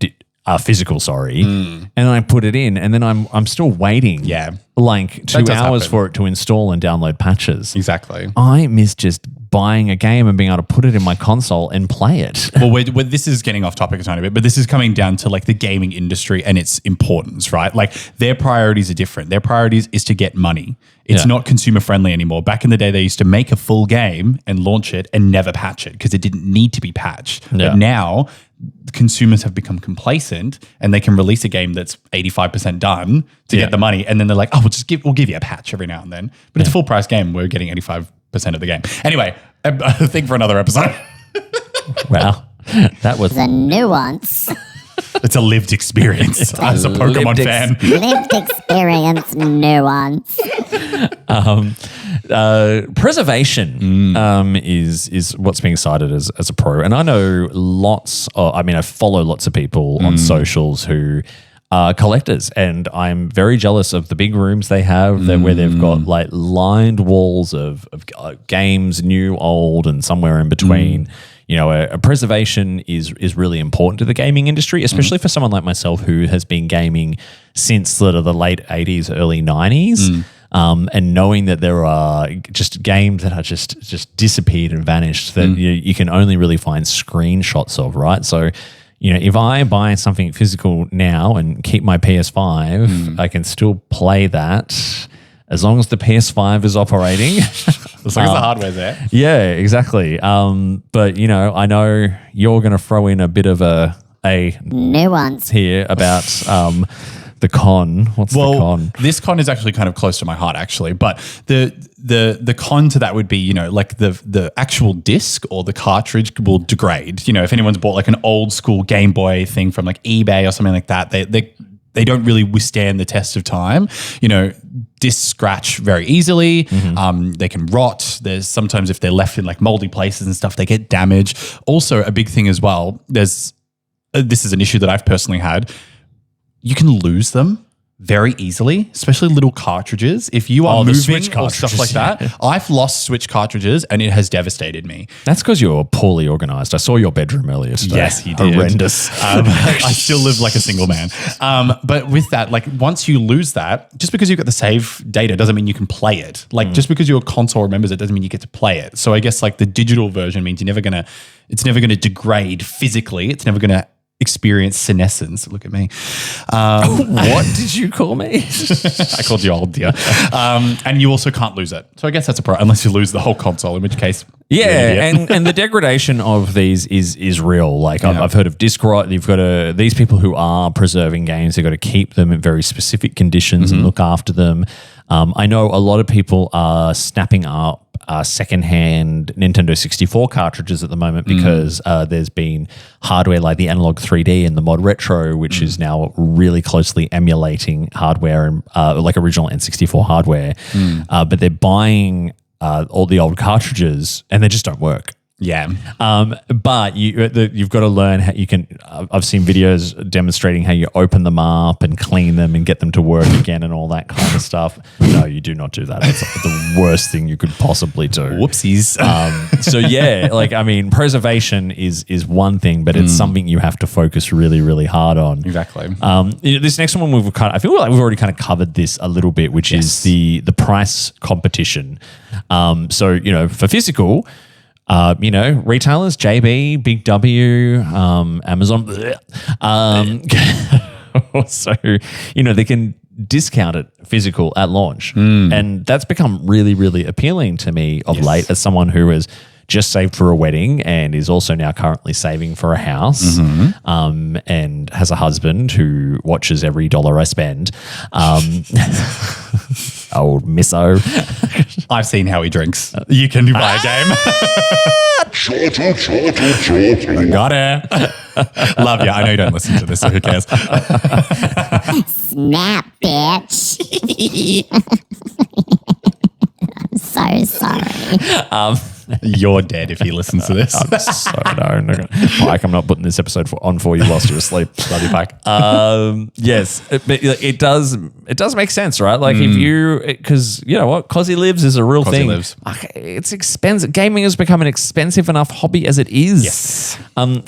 Speaker 1: physical, and I put it in, and then I'm still waiting.
Speaker 2: Yeah.
Speaker 1: Like 2 hours
Speaker 2: happen.
Speaker 1: for it to install and download patches.
Speaker 2: Exactly.
Speaker 1: I miss just buying a game and being able to put it in my console and play it.
Speaker 2: Well, this is getting off topic a tiny bit, but this is coming down to like the gaming industry and its importance, right? Like their priorities are different. Their priorities is to get money. It's not consumer friendly anymore. Back in the day, they used to make a full game and launch it and never patch it because it didn't need to be patched.
Speaker 1: Yeah.
Speaker 2: But now consumers have become complacent and they can release a game that's 85% done to get the money. And then they're like, oh, we'll give you a patch every now and then. But it's a full price game. We're getting 85% of the game. Anyway, I think for another episode.
Speaker 1: Wow. That was
Speaker 5: The nuance.
Speaker 2: It's a lived experience as a Pokemon fan.
Speaker 5: Lived experience nuance.
Speaker 1: preservation is what's being cited as a pro. And I know I follow lots of people on socials who are collectors, and I'm very jealous of the big rooms they have where they've got like lined walls of games, new, old, and somewhere in between. You know, a preservation is really important to the gaming industry, especially for someone like myself who has been gaming since sort of the late 80s, early 90s. And knowing that there are just games that are just disappeared and vanished that you can only really find screenshots of, right? So, you know, if I buy something physical now and keep my PS5, I can still play that as long as the PS5 is operating.
Speaker 2: As long as the hardware's there.
Speaker 1: Yeah, exactly. But, you know, I know you're going to throw in a bit of a
Speaker 5: Nuance.
Speaker 1: here about the con. What's the con?
Speaker 2: This con is actually kind of close to my heart, actually. But the con to that would be, you know, like the actual disc or the cartridge will degrade. You know, if anyone's bought like an old school Game Boy thing from like eBay or something like that, they don't really withstand the test of time. You know, discs scratch very easily. They can rot. There's sometimes if they're left in like moldy places and stuff, they get damaged. Also, a big thing as well, this is an issue that I've personally had. You can lose them very easily, especially little cartridges. If you are moving
Speaker 1: Switch
Speaker 2: or stuff like that, I've lost Switch cartridges and it has devastated me.
Speaker 1: That's because you're poorly organized. I saw your bedroom earlier today.
Speaker 2: Yes, he did.
Speaker 1: Horrendous.
Speaker 2: I still live like a single man. But with that, like once you lose that, just because you've got the save data doesn't mean you can play it. Like just because your console remembers it doesn't mean you get to play it. So I guess like the digital version means it's never gonna degrade physically. It's never gonna experience senescence. Look at me.
Speaker 1: What did you call me?
Speaker 2: I called you old, dear. And you also can't lose it. So I guess that's a problem, unless you lose the whole console, in which case,
Speaker 1: Yeah, and the degradation of these is real. Like I've heard of disc rot. You've got these people who are preserving games. They've got to keep them in very specific conditions and look after them. I know a lot of people are snapping up secondhand Nintendo 64 cartridges at the moment because there's been hardware like the Analog 3D and the Mod Retro, which is now really closely emulating hardware and like original N64 hardware. But they're buying all the old cartridges and they just don't work.
Speaker 2: Yeah.
Speaker 1: But you've got to learn how you can. I've seen videos demonstrating how you open them up and clean them and get them to work again and all that kind of stuff. No, you do not do that. It's the worst thing you could possibly do.
Speaker 2: Whoopsies.
Speaker 1: So yeah, like I mean, preservation is one thing, but it's something you have to focus really, really hard on.
Speaker 2: Exactly.
Speaker 1: This next one I feel like we've already kind of covered this a little bit, which is the price competition. So you know, for physical. You know, retailers, JB, Big W, Amazon. So, you know, they can discount it physical at launch. And that's become really, really appealing to me of late as someone who has just saved for a wedding and is also now currently saving for a house and has a husband who watches every dollar I spend. Old misso.
Speaker 2: I've seen how he drinks. You can buy a game. Got it. Love you. I know you don't listen to this, so who cares?
Speaker 5: Snap, bitch. I'm so sorry.
Speaker 2: You're dead if he listens to this.
Speaker 1: I'm so Mike, I'm not putting this episode on for you whilst you're asleep.
Speaker 2: Love you, Pike.
Speaker 1: Yes, it does make sense, right? Like if you, because you know what, Cosy Lives is a real
Speaker 2: Cosy
Speaker 1: thing.
Speaker 2: Lives.
Speaker 1: It's expensive. Gaming has become an expensive enough hobby as it is.
Speaker 2: Yes.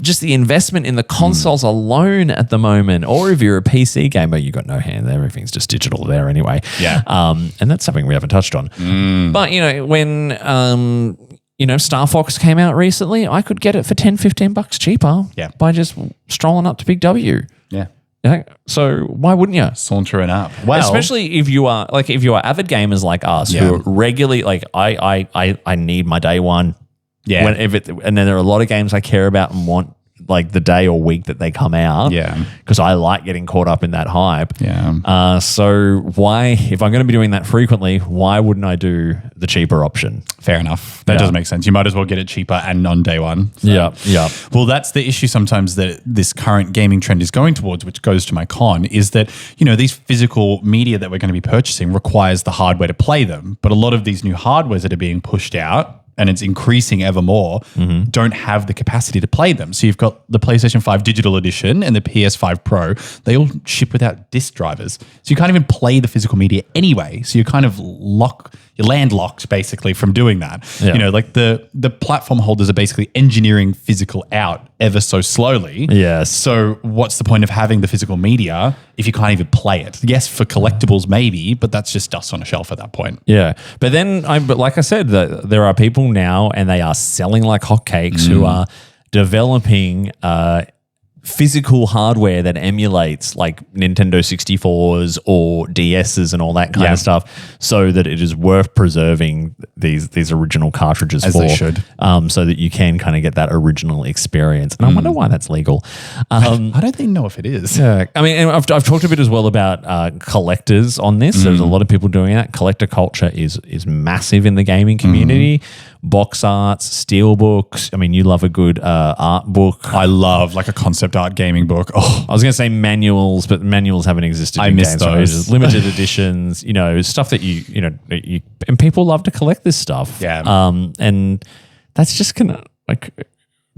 Speaker 1: Just the investment in the consoles alone at the moment, or if you're a PC gamer, you got no hand. Everything's just digital there anyway.
Speaker 2: Yeah.
Speaker 1: And that's something we haven't touched on. But you know when Star Fox came out recently. I could get it for $10-15 cheaper by just strolling up to Big W.
Speaker 2: Yeah.
Speaker 1: So why wouldn't you?
Speaker 2: Sauntering up. Well,
Speaker 1: especially if you are avid gamers like us who are regularly I need my day one.
Speaker 2: Yeah.
Speaker 1: And then there are a lot of games I care about and want like the day or week that they come out.
Speaker 2: Yeah.
Speaker 1: Because I like getting caught up in that hype.
Speaker 2: Yeah.
Speaker 1: So why, if I'm going to be doing that frequently, why wouldn't I do the cheaper option?
Speaker 2: Fair enough. That does make sense. You might as well get it cheaper and on day one. So.
Speaker 1: Yeah.
Speaker 2: Well, that's the issue sometimes that this current gaming trend is going towards, which goes to my con, is that, these physical media that we're going to be purchasing requires the hardware to play them. But a lot of these new hardwares that are being pushed out, and it's increasing ever more, don't have the capacity to play them. So you've got the PlayStation 5 Digital Edition and the PS5 Pro. They all ship without disc drivers. So you can't even play the physical media anyway. So you're kind of you're landlocked basically from doing that.
Speaker 1: Yeah.
Speaker 2: Like the platform holders are basically engineering physical out ever so slowly.
Speaker 1: Yes.
Speaker 2: So what's the point of having the physical media if you can't even play it? Yes, for collectibles maybe, but that's just dust on a shelf at that point.
Speaker 1: Yeah. But then, but like I said, there are people now and they are selling like hotcakes who are developing physical hardware that emulates like Nintendo 64s or DSs and all that kind of stuff, so that it is worth preserving these original cartridges
Speaker 2: as they should,
Speaker 1: so that you can kind of get that original experience. And I wonder why that's legal.
Speaker 2: I don't think know if it is.
Speaker 1: Yeah, I mean, and I've talked a bit as well about collectors on this. There's a lot of people doing that. Collector culture is massive in the gaming community. Box arts, steel books. I mean, you love a good art book.
Speaker 2: I love like a concept art gaming book. Oh,
Speaker 1: I was going to say manuals, but manuals haven't existed.
Speaker 2: I miss those.
Speaker 1: Limited editions, stuff that you and people love to collect this stuff.
Speaker 2: Yeah.
Speaker 1: And that's just gonna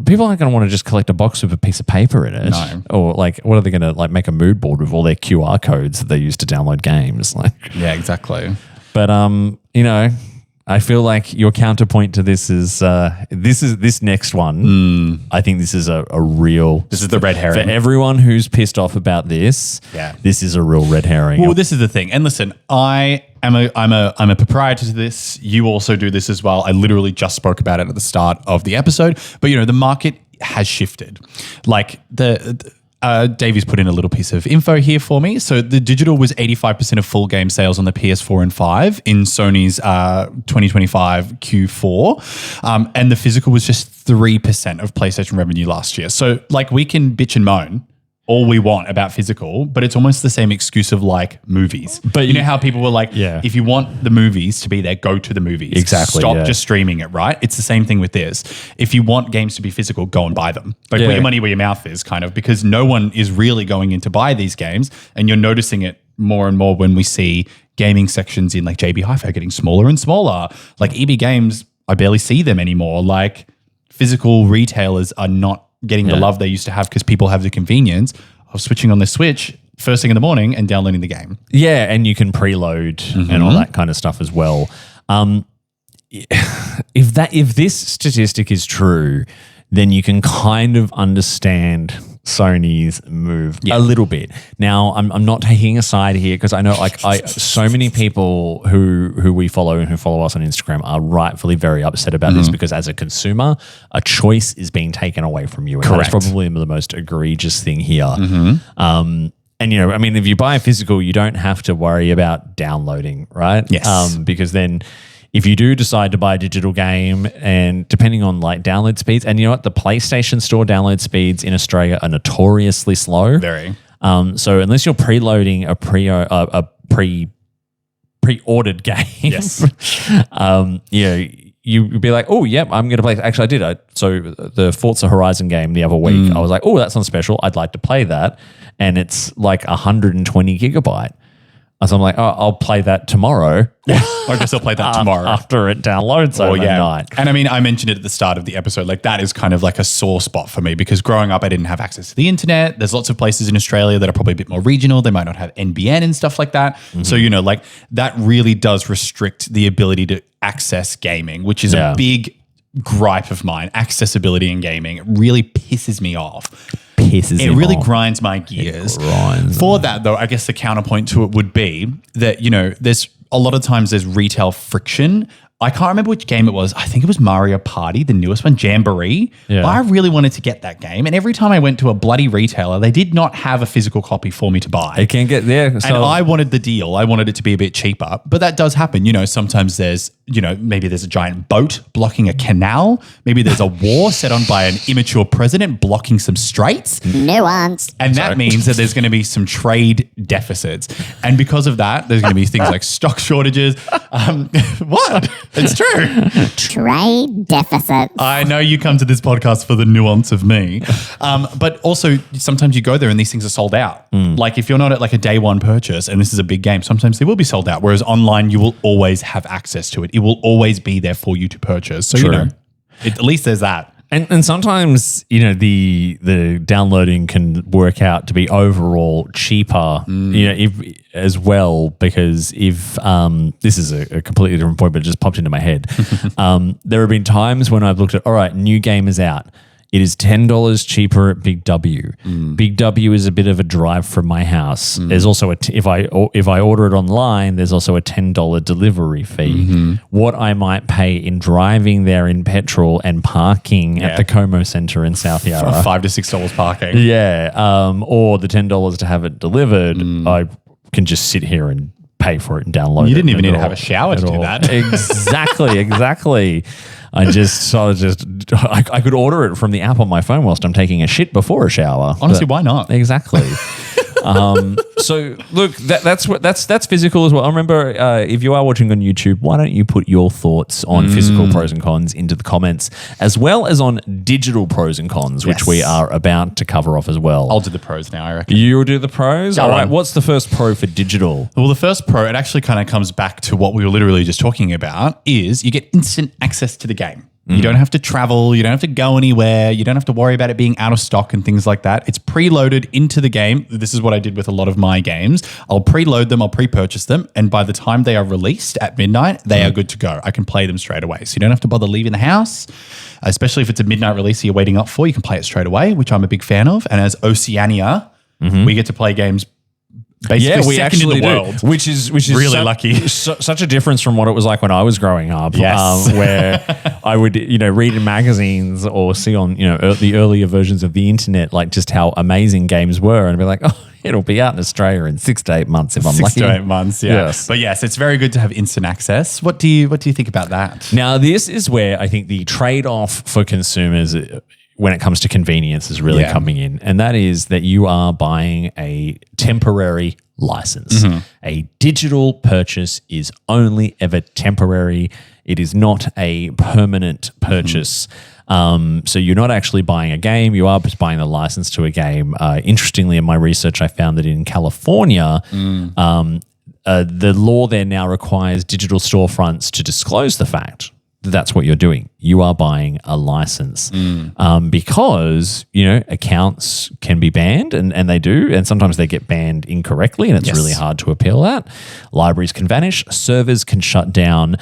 Speaker 1: people aren't gonna want to just collect a box with a piece of paper in it.
Speaker 2: No.
Speaker 1: Or what are they gonna make a mood board with all their QR codes that they use to download games?
Speaker 2: Yeah, exactly.
Speaker 1: But I feel like your counterpoint to this is this next one. I think this is a real.
Speaker 2: This is the red herring
Speaker 1: for everyone who's pissed off about this.
Speaker 2: Yeah,
Speaker 1: this is a real red herring.
Speaker 2: Well, this is the thing. And listen, I'm a proprietor to this. You also do this as well. I literally just spoke about it at the start of the episode. But the market has shifted. Like Davey's put in a little piece of info here for me. So the digital was 85% of full game sales on the PS4 and 5 in Sony's 2025 Q4. And the physical was just 3% of PlayStation revenue last year. So we can bitch and moan all we want about physical, but it's almost the same excuse of movies. But you know how people were if you want the movies to be there, go to the movies.
Speaker 1: Exactly.
Speaker 2: Stop just streaming it, right? It's the same thing with this. If you want games to be physical, go and buy them. Put your money where your mouth is, kind of, because no one is really going in to buy these games, and you're noticing it more and more when we see gaming sections in JB Hi-Fi getting smaller and smaller. EB Games, I barely see them anymore. Physical retailers are not getting the love they used to have because people have the convenience of switching on their Switch first thing in the morning and downloading the game. Yeah,
Speaker 1: and you can preload and all that kind of stuff as well. If this statistic is true, then you can kind of understand Sony's move a little bit. Now, I'm not taking a side here because I know so many people who we follow and who follow us on Instagram are rightfully very upset about this because as a consumer, a choice is being taken away from you. And
Speaker 2: Correct.
Speaker 1: That's probably the most egregious thing here. And if you buy a physical, you don't have to worry about downloading, right?
Speaker 2: Yes.
Speaker 1: Because then if you do decide to buy a digital game, and depending on download speeds, and the PlayStation Store download speeds in Australia are notoriously slow.
Speaker 2: Very.
Speaker 1: So unless you're preloading a pre-ordered game,
Speaker 2: yes,
Speaker 1: you'd be like, oh, yep, I'm going to play. Actually, I did. So the Forza Horizon game the other week, I was like, oh, that's on special. I'd like to play that, and it's 120 gigabyte. So I'm like, oh, I'll play that tomorrow.
Speaker 2: I guess I'll play that tomorrow.
Speaker 1: After it downloads overnight.
Speaker 2: And I mentioned it at the start of the episode, that is kind of a sore spot for me because growing up, I didn't have access to the internet. There's lots of places in Australia that are probably a bit more regional. They might not have NBN and stuff like that. So, that really does restrict the ability to access gaming, which is a big gripe of mine. Accessibility in gaming. It really pisses me off. It really grinds my gears. For that, though, I guess the counterpoint to it would be that, there's a lot of times there's retail friction I can't remember which game it was. I think it was Mario Party, the newest one, Jamboree.
Speaker 1: Yeah.
Speaker 2: I really wanted to get that game. And every time I went to a bloody retailer, they did not have a physical copy for me to buy.
Speaker 1: It can get there.
Speaker 2: And I wanted the deal. I wanted it to be a bit cheaper. But that does happen. You know, sometimes there's, you know, maybe there's a giant boat blocking a canal. Maybe there's a war set on by an immature president blocking some straits.
Speaker 5: Nuance.
Speaker 2: And that means that there's going to be some trade deficits. And because of that, there's going to be things like stock shortages. What? It's true.
Speaker 5: Trade deficits.
Speaker 2: I know you come to this podcast for the nuance of me. But also sometimes you go there and these things are sold out. Like if you're not at like a day one purchase and this is a big game, sometimes they will be sold out. Whereas online, you will always have access to it. It will always be there for you to purchase. So, you know, at least there's that.
Speaker 1: And sometimes, you know, the downloading can work out to be overall cheaper, you know, as well, because if this is a completely different point, but it just popped into my head. There have been times when I've looked at, all right, new game is out. It is $10 cheaper at Big W. Big W is a bit of a drive from my house. There's also if I order it online, there's also a $10 delivery fee. What I might pay in driving there in petrol and parking at the Como Centre in South Yarra,
Speaker 2: $5 to $6 parking.
Speaker 1: yeah, or the $10 to have it delivered, I can just sit here and pay for it and download it.
Speaker 2: You didn't even need to have a shower to do that.
Speaker 1: Exactly. I could order it from the app on my phone whilst I'm taking a shit before a shower.
Speaker 2: Honestly, why not?
Speaker 1: Exactly. So look, that's physical as well. I remember if you are watching on YouTube, why don't you put your thoughts on physical pros and cons into the comments, as well as on digital pros and cons, which we are about to cover off as well.
Speaker 2: I'll do the pros now, I reckon.
Speaker 1: You'll do the pros? All right. What's the first pro for digital?
Speaker 2: Well, the first pro, it actually kind of comes back to what we were literally just talking about, is you get instant access to the game. You don't have to travel. You don't have to go anywhere. You don't have to worry about it being out of stock and things like that. It's preloaded into the game. This is what I did with a lot of my games. I'll preload them. I'll pre-purchase them. And by the time they are released at midnight, they are good to go. I can play them straight away. So you don't have to bother leaving the house, especially if it's a midnight release that you're waiting up for. You can play it straight away, which I'm a big fan of. And as Oceania, we get to play games basically second in the world,
Speaker 1: which is
Speaker 2: really lucky.
Speaker 1: Such a difference from what it was like when I was growing up.
Speaker 2: Yes.
Speaker 1: Where I would, you know, read in magazines or see on, you know, the earlier versions of the internet, like just how amazing games were, and be like, oh, it'll be out in Australia in 6 to 8 months if I'm lucky.
Speaker 2: 6 to 8 months, yeah.
Speaker 1: Yes.
Speaker 2: But yes, it's very good to have instant access. What do you think about that?
Speaker 1: Now, this is where I think the trade-off for consumers when it comes to convenience is really coming in. And that is that you are buying a temporary license. A digital purchase is only ever temporary. It is not a permanent purchase. So you're not actually buying a game. You are just buying the license to a game. Interestingly, in my research, I found that in California, the law there now requires digital storefronts to disclose the fact that's what you're doing. You are buying a license because, you know, accounts can be banned and they do. And sometimes they get banned incorrectly and it's really hard to appeal that. Libraries can vanish. Servers can shut down.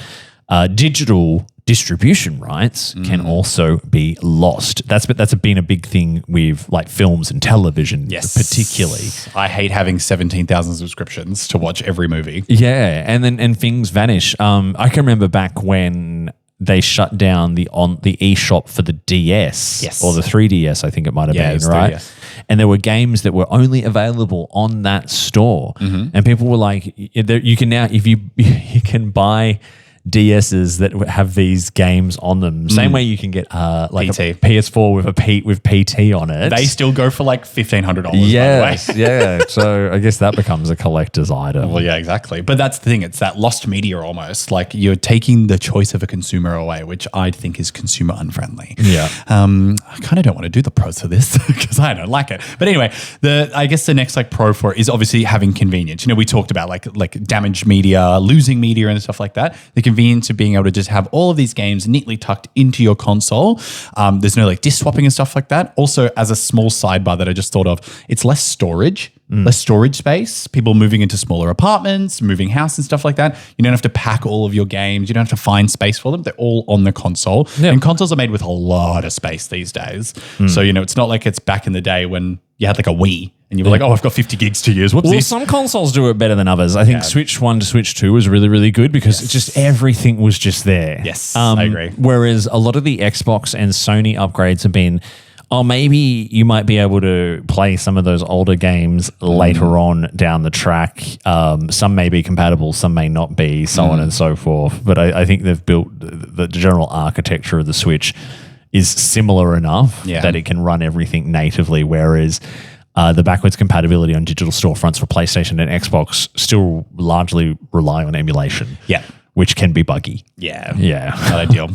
Speaker 1: Digital distribution rights can also be lost. That's been a big thing with like films and television, particularly.
Speaker 2: I hate having 17,000 subscriptions to watch every movie.
Speaker 1: Yeah, and things vanish. I can remember back when they shut down the eShop for the DS or the 3DS, I think it might have been, right?
Speaker 2: 3DS.
Speaker 1: And there were games that were only available on that store, and people were like, "You can now, if you can buy DSs that have these games on them. Same way you can get like
Speaker 2: PT.
Speaker 1: a PS4 with PT on it.
Speaker 2: They still go for like $1,500.
Speaker 1: Yes,
Speaker 2: by the way.
Speaker 1: yeah. So I guess that becomes a collector's item.
Speaker 2: Well, yeah, exactly. But that's the thing. It's that lost media almost. Like you're taking the choice of a consumer away, which I think is consumer unfriendly.
Speaker 1: Yeah.
Speaker 2: I kind of don't want to do the pros for this because I don't like it. But anyway, I guess the next like pro for it is obviously having convenience. You know, we talked about like damaged media, losing media and stuff like that. The convenience of being able to just have all of these games neatly tucked into your console. There's no like disk swapping and stuff like that. Also, as a small sidebar that I just thought of, it's less storage. Less storage space, people moving into smaller apartments, moving house and stuff like that. You don't have to pack all of your games. You don't have to find space for them. They're all on the console. Yeah. And consoles are made with a lot of space these days. So, you know, it's not like it's back in the day when you had like a Wii and you were like, oh, I've got 50 gigs to use. What's
Speaker 1: Well,
Speaker 2: this?
Speaker 1: some consoles do it better than others. I think Switch 1 to Switch 2 was really, really good because it's just everything was just there.
Speaker 2: Yes, I agree.
Speaker 1: Whereas a lot of the Xbox and Sony upgrades have been, maybe you might be able to play some of those older games later on down the track. Some may be compatible, some may not be, so on and so forth. But I think they've built the general architecture of the Switch is similar enough that it can run everything natively, whereas the backwards compatibility on digital storefronts for PlayStation and Xbox still largely rely on emulation.
Speaker 2: Yeah.
Speaker 1: Which can be buggy.
Speaker 2: Yeah.
Speaker 1: Yeah.
Speaker 2: Not ideal.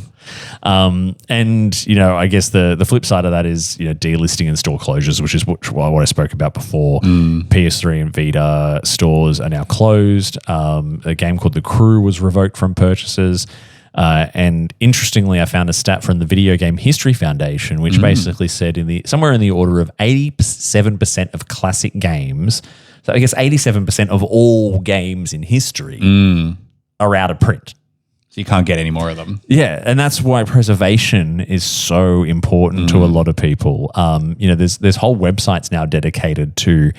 Speaker 1: And, I guess the flip side of that is, delisting and store closures, which is what I spoke about before. PS3 and Vita stores are now closed. A game called The Crew was revoked from purchases. And interestingly, I found a stat from the Video Game History Foundation, which basically said somewhere in the order of 87% of classic games, so I guess 87% of all games in history are out of print.
Speaker 2: So you can't get any more of them.
Speaker 1: Yeah, and that's why preservation is so important to a lot of people. There's whole websites now dedicated to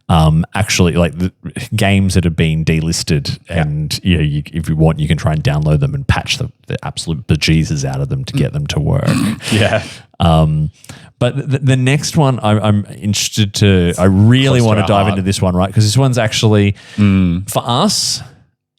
Speaker 1: actually like the games that have been delisted, and if you want, you can try and download them and patch the absolute bejesus out of them to get them to work.
Speaker 2: Yeah.
Speaker 1: But the next one, I'm interested to. I really want to dive into this one, right? Because this one's actually for us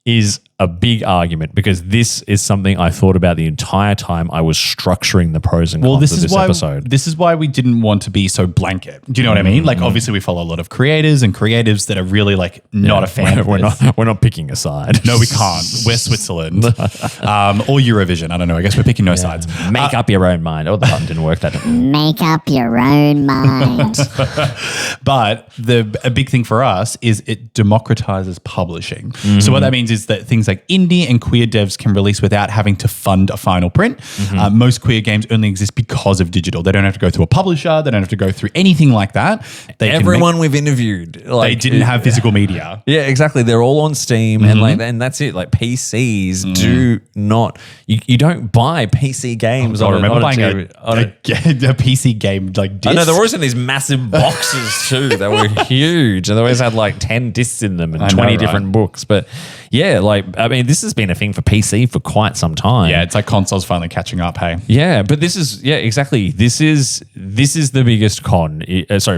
Speaker 1: is a big argument, because this is something I thought about the entire time I was structuring the pros and cons of this episode.
Speaker 2: This is why we didn't want to be so blanket. Do you know what I mean? Like, obviously, we follow a lot of creators and creatives that are really like not a fan of this.
Speaker 1: We're not picking a side.
Speaker 2: No, we can't. We're Switzerland or Eurovision. I don't know. I guess we're picking no sides.
Speaker 1: Make up your own mind. Oh, the button didn't work. That didn't.
Speaker 5: Make up your own mind.
Speaker 2: But a big thing for us is it democratizes publishing. So what that means is that things like indie and queer devs can release without having to fund a final print. Most queer games only exist because of digital. They don't have to go through a publisher. They don't have to go through anything like that.
Speaker 1: Everyone we've interviewed,
Speaker 2: they didn't have physical media.
Speaker 1: Yeah, exactly. They're all on Steam, and that's it. Like PCs do not. You don't buy PC games.
Speaker 2: I remember buying a PC game like disc.
Speaker 1: I know they're always in these massive boxes too. They were huge, and they always had like 10 discs in them and 20 different books. But yeah, this has been a thing for PC for quite some time.
Speaker 2: Yeah, it's like consoles finally catching up. Hey.
Speaker 1: Yeah, but this is exactly. This is the biggest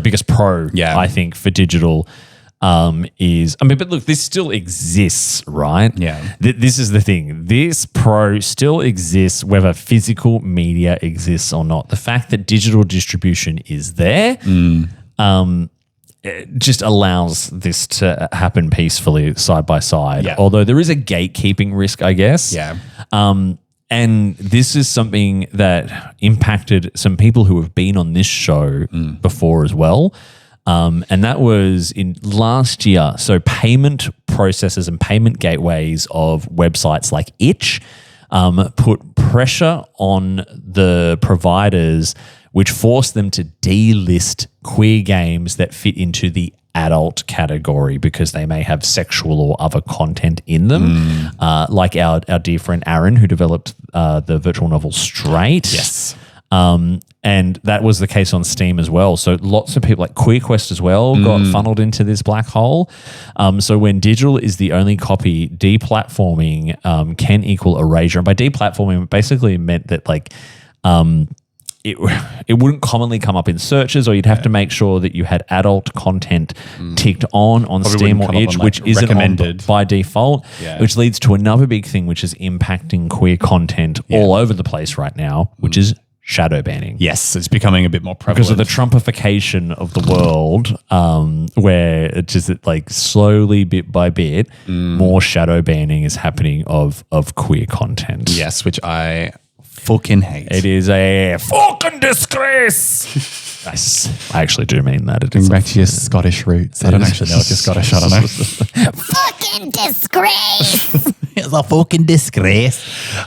Speaker 1: biggest pro.
Speaker 2: Yeah.
Speaker 1: I think for digital. But look, this still exists, right?
Speaker 2: Yeah.
Speaker 1: This is the thing. This pro still exists whether physical media exists or not. The fact that digital distribution is there, it just allows this to happen peacefully side by side.
Speaker 2: Yeah.
Speaker 1: Although there is a gatekeeping risk, I guess.
Speaker 2: Yeah.
Speaker 1: And this is something that impacted some people who have been on this show before as well. And that was in last year. So payment processors and payment gateways of websites like Itch put pressure on the providers, which forced them to delist queer games that fit into the adult category because they may have sexual or other content in them. Like our dear friend Aaron, who developed the virtual novel Straight.
Speaker 2: Yes.
Speaker 1: And that was the case on Steam as well. So lots of people, like QueerQuest as well, got funneled into this black hole. So when digital is the only copy, deplatforming can equal erasure. And by deplatforming, it basically meant that it wouldn't commonly come up in searches, or you'd have to make sure that you had adult content ticked on
Speaker 2: Probably
Speaker 1: Steam or Itch, which isn't
Speaker 2: recommended
Speaker 1: by default, which leads to another big thing, which is impacting queer content all over the place right now, which is shadow banning.
Speaker 2: Yes, it's becoming a bit more prevalent.
Speaker 1: Because of the Trumpification of the world, where it's just like slowly, bit by bit, more shadow banning is happening of queer content.
Speaker 2: Yes, which I fucking hate.
Speaker 1: It is a fucking disgrace. I actually do mean that. It is
Speaker 2: Back to your Scottish roots. I don't actually know if you're Scottish. I don't know.
Speaker 5: Fucking disgrace.
Speaker 2: It's a fucking disgrace.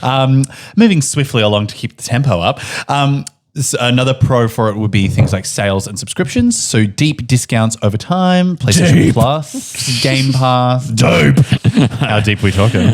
Speaker 2: Moving swiftly along to keep the tempo up. Another pro for it would be things like sales and subscriptions. So deep discounts over time, PlayStation Plus, Game Pass.
Speaker 1: dope.
Speaker 2: How deep are we talking?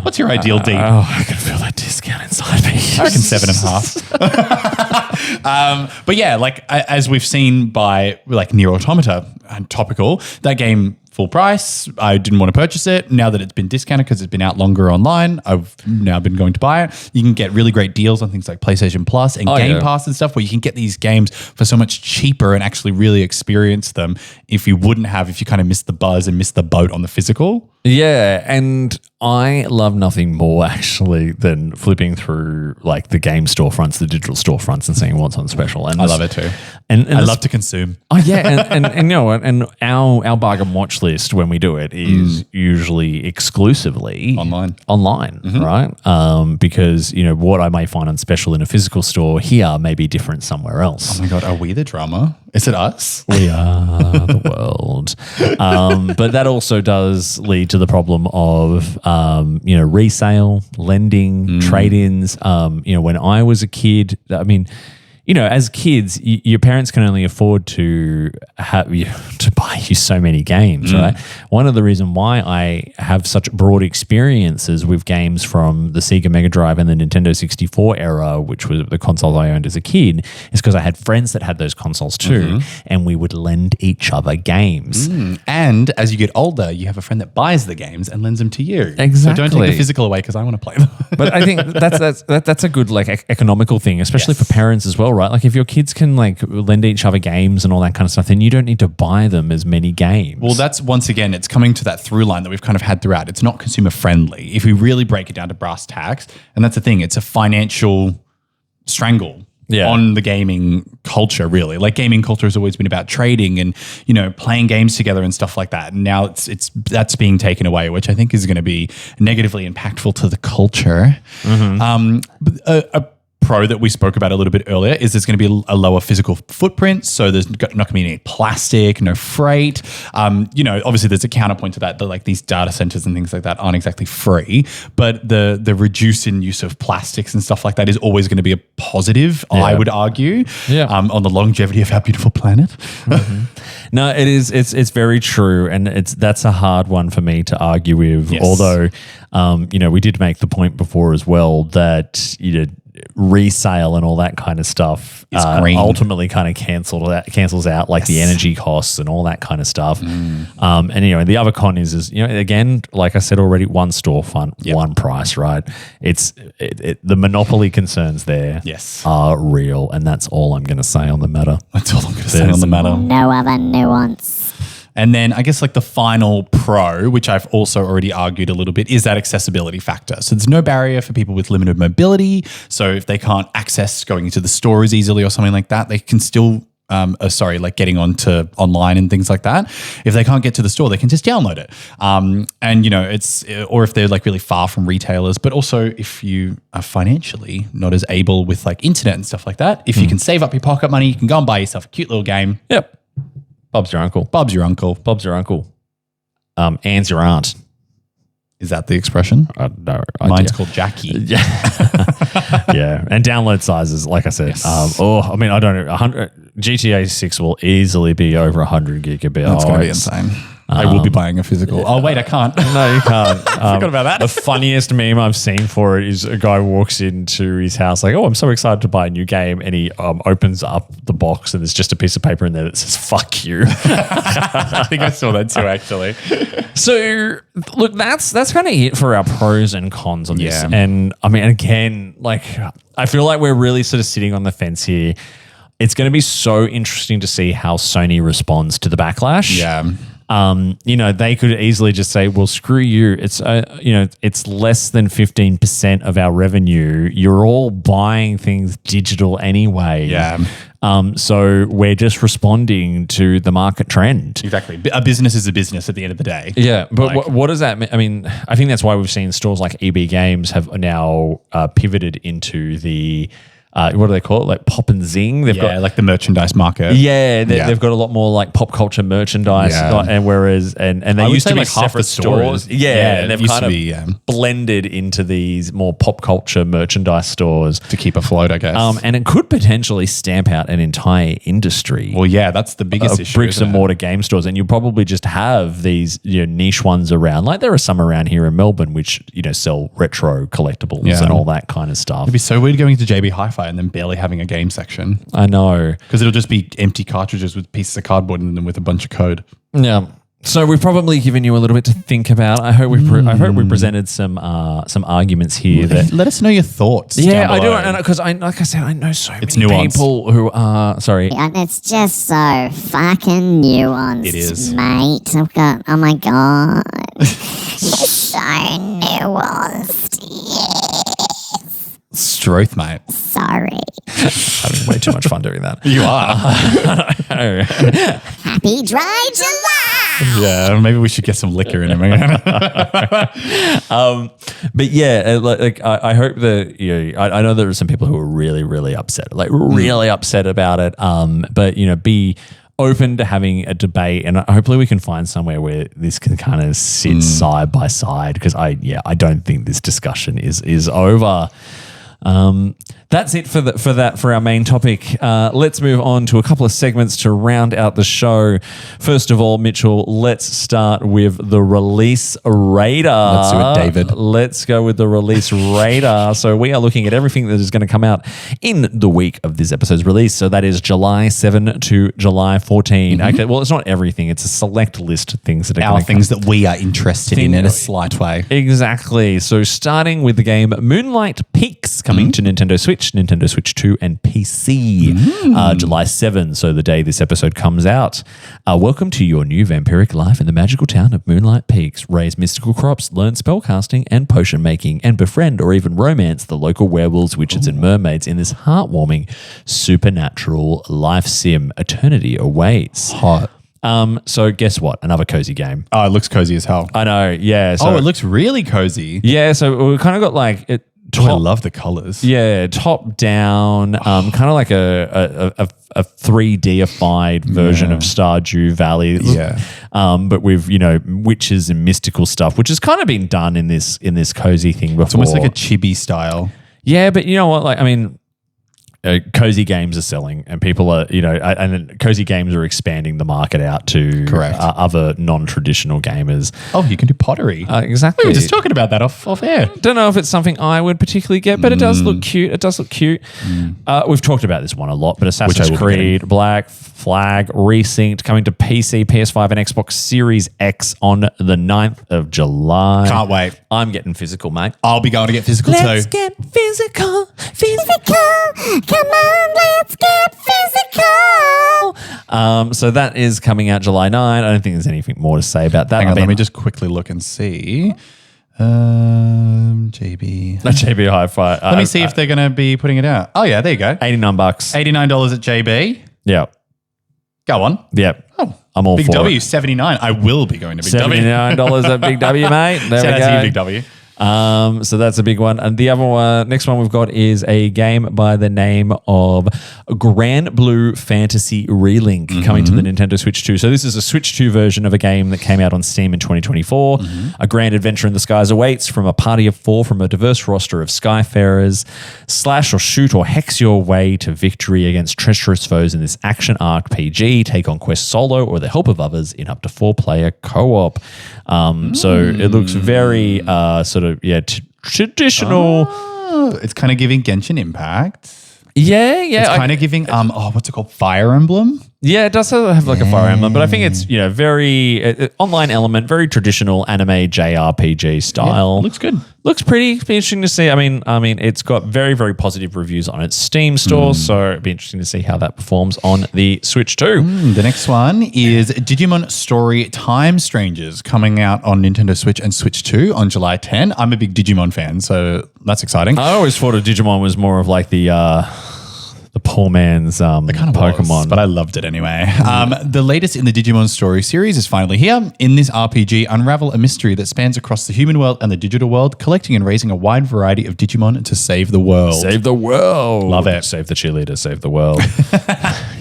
Speaker 2: What's your ideal deep?
Speaker 1: Oh, I can feel that discount inside me.
Speaker 2: I reckon 7.5. But yeah, like as we've seen by like NieR Automata and Topical, that game full price. I didn't want to purchase it. Now that it's been discounted because it's been out longer online, I've now been going to buy it. You can get really great deals on things like PlayStation Plus and Game Pass and stuff, where you can get these games for so much cheaper and actually really experience them if you kind of missed the buzz and missed the boat on the physical.
Speaker 1: Yeah, and I love nothing more actually than flipping through like the game storefronts, the digital storefronts, and seeing what's on special. And
Speaker 2: I love it too.
Speaker 1: And
Speaker 2: I love to consume.
Speaker 1: Oh yeah, and you know, and our bargain watch list when we do it is usually exclusively
Speaker 2: Online,
Speaker 1: right? Because you know what I may find on special in a physical store here may be different somewhere else.
Speaker 2: Oh my god, are we the drama? Is it us?
Speaker 1: We are the world. But that also does lead to the problem of, you know, resale, lending, trade-ins. You know, when I was a kid, I mean, you know, as kids, your parents can only afford to have to buy you so many games, right? One of the reasons why I have such broad experiences with games from the Sega Mega Drive and the Nintendo 64 era, which was the consoles I owned as a kid, is because I had friends that had those consoles too, and we would lend each other games.
Speaker 2: And as you get older, you have a friend that buys the games and lends them to you.
Speaker 1: Exactly.
Speaker 2: So don't take the physical away because I want to play them.
Speaker 1: But I think that's a good like economical thing, especially for parents as well, right? Like if your kids can like lend each other games and all that kind of stuff, then you don't need to buy them as many games.
Speaker 2: Well, that's once again, it's coming to that through line that we've kind of had throughout. It's not consumer friendly. If we really break it down to brass tacks, and that's the thing, it's a financial strangle on the gaming culture, really. Like gaming culture has always been about trading and, you know, playing games together and stuff like that. And now that's being taken away, which I think is going to be negatively impactful to the culture. But a pro that we spoke about a little bit earlier is there's going to be a lower physical footprint. So there's not going to be any plastic, no freight. You know, obviously there's a counterpoint to that like these data centers and things like that aren't exactly free, but the reduce in use of plastics and stuff like that is always going to be a positive, I would argue, on the longevity of our beautiful planet.
Speaker 1: No, it is. It's very true, and that's a hard one for me to argue with.
Speaker 2: Yes.
Speaker 1: Although, you know, we did make the point before as well that you know, resale and all that kind of stuff ultimately kind of cancels out like the energy costs and all that kind of stuff. And you know, the other con is you know, again, like I said already, one storefront, one price, right? The monopoly concerns there are real, and that's all I'm going to say on the matter.
Speaker 2: That's all I'm going to say on the matter.
Speaker 5: No other nuance.
Speaker 2: And then I guess like the final pro, which I've also already argued a little bit, is that accessibility factor. So there's no barrier for people with limited mobility. So if they can't access going into the stores easily or something like that, they can still, like getting onto online and things like that. If they can't get to the store, they can just download it. And you know, or if they're like really far from retailers, but also if you are financially not as able with like internet and stuff like that, if you can save up your pocket money, you can go and buy yourself a cute little game.
Speaker 1: Yep. Bob's your uncle.
Speaker 2: Bob's your uncle.
Speaker 1: Bob's your uncle. Anne's your aunt.
Speaker 2: Is that the expression?
Speaker 1: No.
Speaker 2: Mine's called Jackie.
Speaker 1: Yeah. Yeah. And download sizes, like I said.
Speaker 2: Yes.
Speaker 1: I mean, I don't know. GTA 6 will easily be over 100 gigabytes.
Speaker 2: That's going to be insane. I will be buying a physical. Oh, wait, I can't.
Speaker 1: No, you can't.
Speaker 2: I forgot about that.
Speaker 1: The funniest meme I've seen for it is a guy walks into his house like, oh, I'm so excited to buy a new game. And he opens up the box and there's just a piece of paper in there that says, fuck you.
Speaker 2: I think I saw that too, actually.
Speaker 1: So, look, that's kind of it for our pros and cons on this. And I mean, again, like, I feel like we're really sort of sitting on the fence here. It's going to be so interesting to see how Sony responds to the backlash.
Speaker 2: Yeah.
Speaker 1: You know, they could easily just say, well, screw you. It's, you know, it's less than 15% of our revenue. You're all buying things digital anyway.
Speaker 2: Yeah.
Speaker 1: So we're just responding to the market trend.
Speaker 2: Exactly. A business is a business at the end of the day.
Speaker 1: Yeah. But what does that mean? I mean, I think that's why we've seen stores like EB Games have now pivoted into the what do they call it? Like Pop and Zing. They've got
Speaker 2: like the merchandise market.
Speaker 1: they've got a lot more like pop culture merchandise, and whereas and they used to be
Speaker 2: like half the
Speaker 1: separate stores.
Speaker 2: stores.
Speaker 1: And they've
Speaker 2: used
Speaker 1: kind
Speaker 2: to
Speaker 1: of
Speaker 2: be,
Speaker 1: blended into these more pop culture merchandise stores
Speaker 2: to keep afloat, I guess.
Speaker 1: and it could potentially stamp out an entire industry.
Speaker 2: Well, yeah, that's the biggest issue.
Speaker 1: Bricks and mortar game stores, and you probably just have these niche ones around. Like there are some around here in Melbourne which sell retro collectibles and all that kind of stuff.
Speaker 2: It'd be so weird going to JB Hi-Fi and then barely having a game section.
Speaker 1: I know,
Speaker 2: because it'll just be empty cartridges with pieces of cardboard in them with a bunch of code.
Speaker 1: Yeah. So we've probably given you a little bit to think about. I hope we presented some arguments here.
Speaker 2: Let us know your thoughts.
Speaker 1: Yeah, I do, because like I said, I know so many people who are sorry.
Speaker 5: And it's just so fucking nuanced.
Speaker 2: It is,
Speaker 5: mate. I've got. Oh my god, it's so nuanced. Yes.
Speaker 2: Stroth, mate.
Speaker 5: Sorry.
Speaker 1: Having way too much fun doing that.
Speaker 2: You are.
Speaker 5: Happy Dry July.
Speaker 2: Yeah, maybe we should get some liquor in him.
Speaker 1: But yeah, I hope that I know there are some people who are really, really upset, really upset about it. But be open to having a debate, and hopefully we can find somewhere where this can kind of sit side by side, because I don't think this discussion is over. That's it for our main topic. Let's move on to a couple of segments to round out the show. First of all, Mitchell, let's start with the release radar.
Speaker 2: Let's do it, David.
Speaker 1: Let's go with the release radar. So we are looking at everything that is going to come out in the week of this episode's release. So that is July 7 to July 14. Okay, well, it's not everything. It's a select list of things that are going to
Speaker 2: things that we are interested in a slight way.
Speaker 1: Exactly. So starting with the game Moonlight Peaks, coming to Nintendo Switch, Nintendo Switch 2 and PC, July 7, so the day this episode comes out. Welcome to your new vampiric life in the magical town of Moonlight Peaks. Raise mystical crops, learn spellcasting and potion making, and befriend or even romance the local werewolves, witches and mermaids in this heartwarming supernatural life sim. Eternity awaits.
Speaker 2: Hot.
Speaker 1: So guess what? Another cozy game.
Speaker 2: Oh, it looks cozy as hell.
Speaker 1: I know, yeah. So,
Speaker 2: it looks really cozy.
Speaker 1: Yeah, so we kind of got like it.
Speaker 2: I love the colors.
Speaker 1: Yeah, top down, kind of like a 3D-ified version of Stardew Valley.
Speaker 2: Yeah.
Speaker 1: But with witches and mystical stuff, which has kind of been done in this cozy thing before.
Speaker 2: It's almost like a chibi style.
Speaker 1: Yeah, but you know what? Like, I mean, cozy games are selling, and people are, and cozy games are expanding the market out to other non-traditional gamers.
Speaker 2: Oh, you can do pottery.
Speaker 1: Exactly.
Speaker 2: We were just talking about that off air.
Speaker 1: Don't know if it's something I would particularly get, but it does look cute. We've talked about this one a lot, but Assassin's Creed Black Flag Resynced, coming to PC, PS5 and Xbox Series X on the 9th of July.
Speaker 2: Can't wait.
Speaker 1: I'm getting physical, mate.
Speaker 2: I'll be going to get physical too.
Speaker 4: Let's get physical.
Speaker 5: Come on, let's get physical.
Speaker 1: So that is coming out July 9. I don't think there's anything more to say about that.
Speaker 2: Hang on, let me just quickly look and see. JB.
Speaker 1: JB Hi-Fi.
Speaker 2: Let me see if they're going to be putting it out. Oh, yeah, there you go.
Speaker 1: $89.
Speaker 2: $89 at JB.
Speaker 1: Yeah.
Speaker 2: Go on.
Speaker 1: Yep.
Speaker 2: Oh,
Speaker 1: I'm all
Speaker 2: Big
Speaker 1: for
Speaker 2: W,
Speaker 1: it.
Speaker 2: $79. I will be going to Big W.
Speaker 1: $79 at Big W, mate. There
Speaker 2: Shout
Speaker 1: we
Speaker 2: out to
Speaker 1: go.
Speaker 2: you, Big W.
Speaker 1: So that's a big one. And the other one, next one we've got is a game by the name of Grand Blue Fantasy Relink, coming to the Nintendo Switch 2. So this is a Switch 2 version of a game that came out on Steam in 2024. A grand adventure in the skies awaits from a party of 4 from a diverse roster of Skyfarers. Slash or shoot or hex your way to victory against treacherous foes in this action RPG. Take on quests solo or the help of others in up to 4-player co-op. So it looks very traditional.
Speaker 2: Oh, it's kind of giving Genshin Impact.
Speaker 1: Yeah.
Speaker 2: It's kind of giving, what's it called? Fire Emblem?
Speaker 1: Yeah, it does have like a Fire Emblem, but I think it's, very online element, very traditional anime JRPG style.
Speaker 2: Yeah, looks good.
Speaker 1: Looks pretty. It'd be interesting to see. I mean, it's got very, very positive reviews on its Steam store, so it'd be interesting to see how that performs on the Switch 2.
Speaker 2: The next one is Digimon Story Time Strangers, coming out on Nintendo Switch and Switch 2 on July 10. I'm a big Digimon fan, so that's exciting.
Speaker 1: I always thought of Digimon was more of like the The poor man's Pokemon.
Speaker 2: But I loved it anyway. The latest in the Digimon story series is finally here. In this RPG, unravel a mystery that spans across the human world and the digital world, collecting and raising a wide variety of Digimon to save the world.
Speaker 1: Save the world.
Speaker 2: Love it.
Speaker 1: Save the cheerleader, save the world.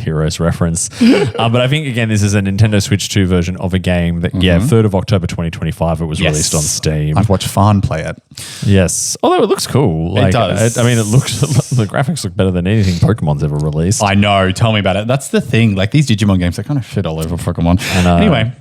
Speaker 1: Heroes reference. But I think, again, this is a Nintendo Switch 2 version of a game that, 3rd of October 2025, it was released on Steam.
Speaker 2: I've watched Fawn play it.
Speaker 1: Yes. Although it looks cool.
Speaker 2: It does.
Speaker 1: I mean, the graphics look better than anything Pokemon's ever released.
Speaker 2: I know. Tell me about it. That's the thing. Like these Digimon games, they kind of shit all over Pokemon. Anyway.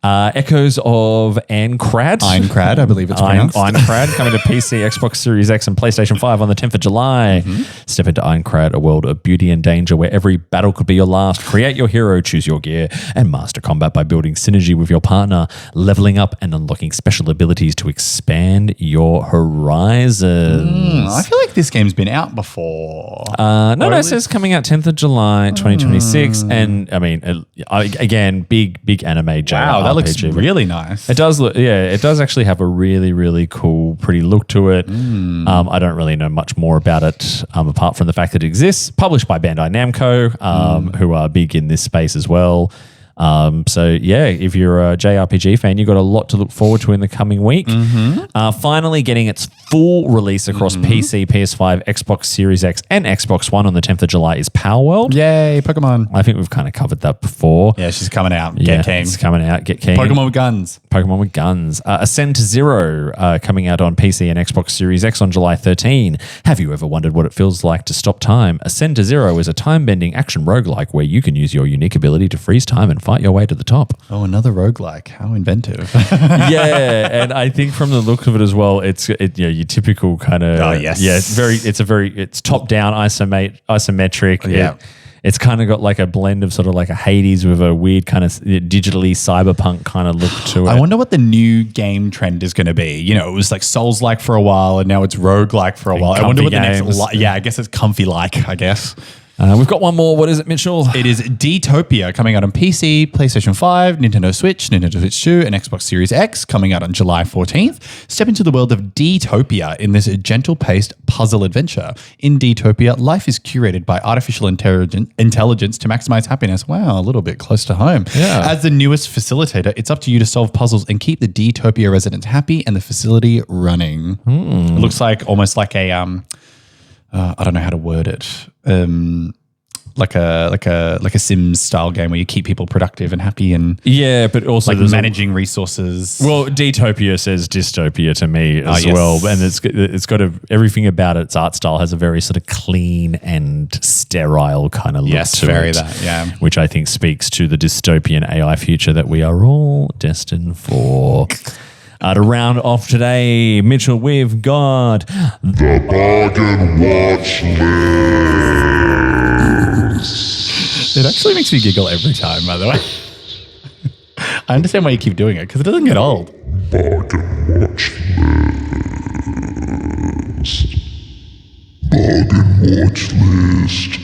Speaker 1: Echoes of Aincrad.
Speaker 2: Aincrad, I believe it's pronounced.
Speaker 1: Aincrad coming to PC, Xbox Series X, and PlayStation 5 on the 10th of July. Step into Aincrad, a world of beauty and danger where every battle could be your last. Create your hero, choose your gear, and master combat by building synergy with your partner, leveling up and unlocking special abilities to expand your horizons.
Speaker 2: I feel like this game's been out before.
Speaker 1: No, it says coming out 10th of July, 2026. And I mean, again, big anime JRPG.
Speaker 2: Wow, that looks really nice.
Speaker 1: It does look, it does actually have a really, really cool, pretty look to it. I don't really know much more about it apart from the fact that it exists. Published by Bandai Namco, who are big in this space as well. If you're a JRPG fan, you've got a lot to look forward to in the coming week. Finally getting its full release across PC, PS5, Xbox Series X, and Xbox One on the 10th of July is Power World.
Speaker 2: Yay, Pokemon.
Speaker 1: I think we've kind of covered that before.
Speaker 2: Yeah, she's coming out. Get keen.
Speaker 1: It's coming out. Get keen.
Speaker 2: Pokemon with guns.
Speaker 1: Pokemon with guns. Ascend to Zero coming out on PC and Xbox Series X on July 13. Have you ever wondered what it feels like to stop time? Ascend to Zero is a time-bending action roguelike where you can use your unique ability to freeze time and fight your way to the top.
Speaker 2: Oh, another roguelike. How inventive.
Speaker 1: Yeah, and I think from the look of it as well, it's your typical kind of it's top down isometric.
Speaker 2: Yeah.
Speaker 1: It's kind of got like a blend of sort of like a Hades with a weird kind of digitally cyberpunk kind of look to it.
Speaker 2: I wonder what the new game trend is going to be. You know, it was like Souls-like for a while and now it's roguelike for a while. I wonder what the next... I guess it's comfy-like, I guess.
Speaker 1: We've got one more. What is it, Mitchell?
Speaker 2: It is Detopia coming out on PC, PlayStation 5, Nintendo Switch, Nintendo Switch 2, and Xbox Series X coming out on July 14th. Step into the world of Detopia in this gentle-paced puzzle adventure. In Detopia, life is curated by artificial intelligence to maximize happiness. Wow, a little bit close to home.
Speaker 1: Yeah.
Speaker 2: As the newest facilitator, it's up to you to solve puzzles and keep the Detopia residents happy and the facility running. It looks like almost like a... I don't know how to word it. Like a Sims style game where you keep people productive and happy and
Speaker 1: but also
Speaker 2: like managing resources.
Speaker 1: Well, Detopia says dystopia to me as well, and it's got everything about its art style has a very sort of clean and sterile kind of look to it. Which I think speaks to the dystopian AI future that we are all destined for. To round off today, Mitchell, we've got
Speaker 3: The Bargain Watchlist.
Speaker 2: It actually makes me giggle every time, by the way. I understand why you keep doing it, because it doesn't get old.
Speaker 3: Bargain Watchlist. Bargain Watchlist.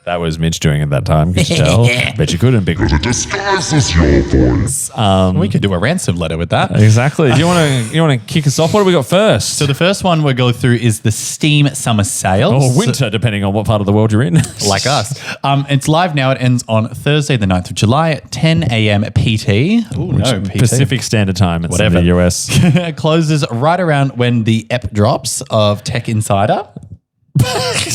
Speaker 1: That was Mitch doing it that time. Could you tell? Bet you couldn't. Big.
Speaker 3: It disguises your voice.
Speaker 2: We could do a ransom letter with that.
Speaker 1: Exactly. Do you want to kick us off? What do we got first?
Speaker 2: So the first one we'll go through is the Steam Summer Sale.
Speaker 1: Or winter, depending on what part of the world you're in.
Speaker 2: Like us. It's live now. It ends on Thursday, the 9th of July at 10 a.m. PT. PT.
Speaker 1: Pacific Standard Time. It's in the US.
Speaker 2: It closes right around when the ep drops of Tech Insider.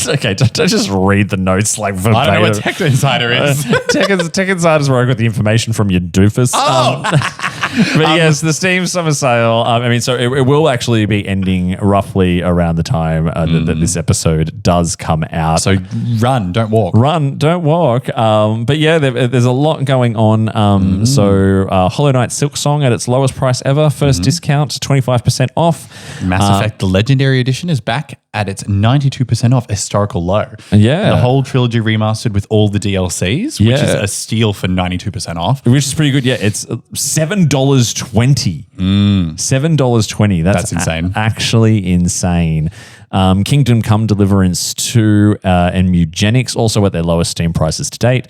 Speaker 1: Okay, don't just read the notes like verbatim.
Speaker 2: I don't know what Tech Insider is.
Speaker 1: Tech Insider's where I got the information from, you doofus. But yes, the Steam Summer Sale. So it will actually be ending roughly around the time that this episode does come out.
Speaker 2: So run, don't walk.
Speaker 1: Run, don't walk. But yeah, there's a lot going on. So Hollow Knight Silksong at its lowest price ever. First discount, 25% off.
Speaker 2: Mass Effect, the Legendary Edition, is back at its 92% off historical low.
Speaker 1: Yeah.
Speaker 2: The whole trilogy remastered with all the DLCs, which is a steal for 92% off.
Speaker 1: Which is pretty good. Yeah, it's $7.20. $7.20. That's
Speaker 2: insane.
Speaker 1: Actually insane. Kingdom Come Deliverance 2 and Mugenics also at their lowest Steam prices to date,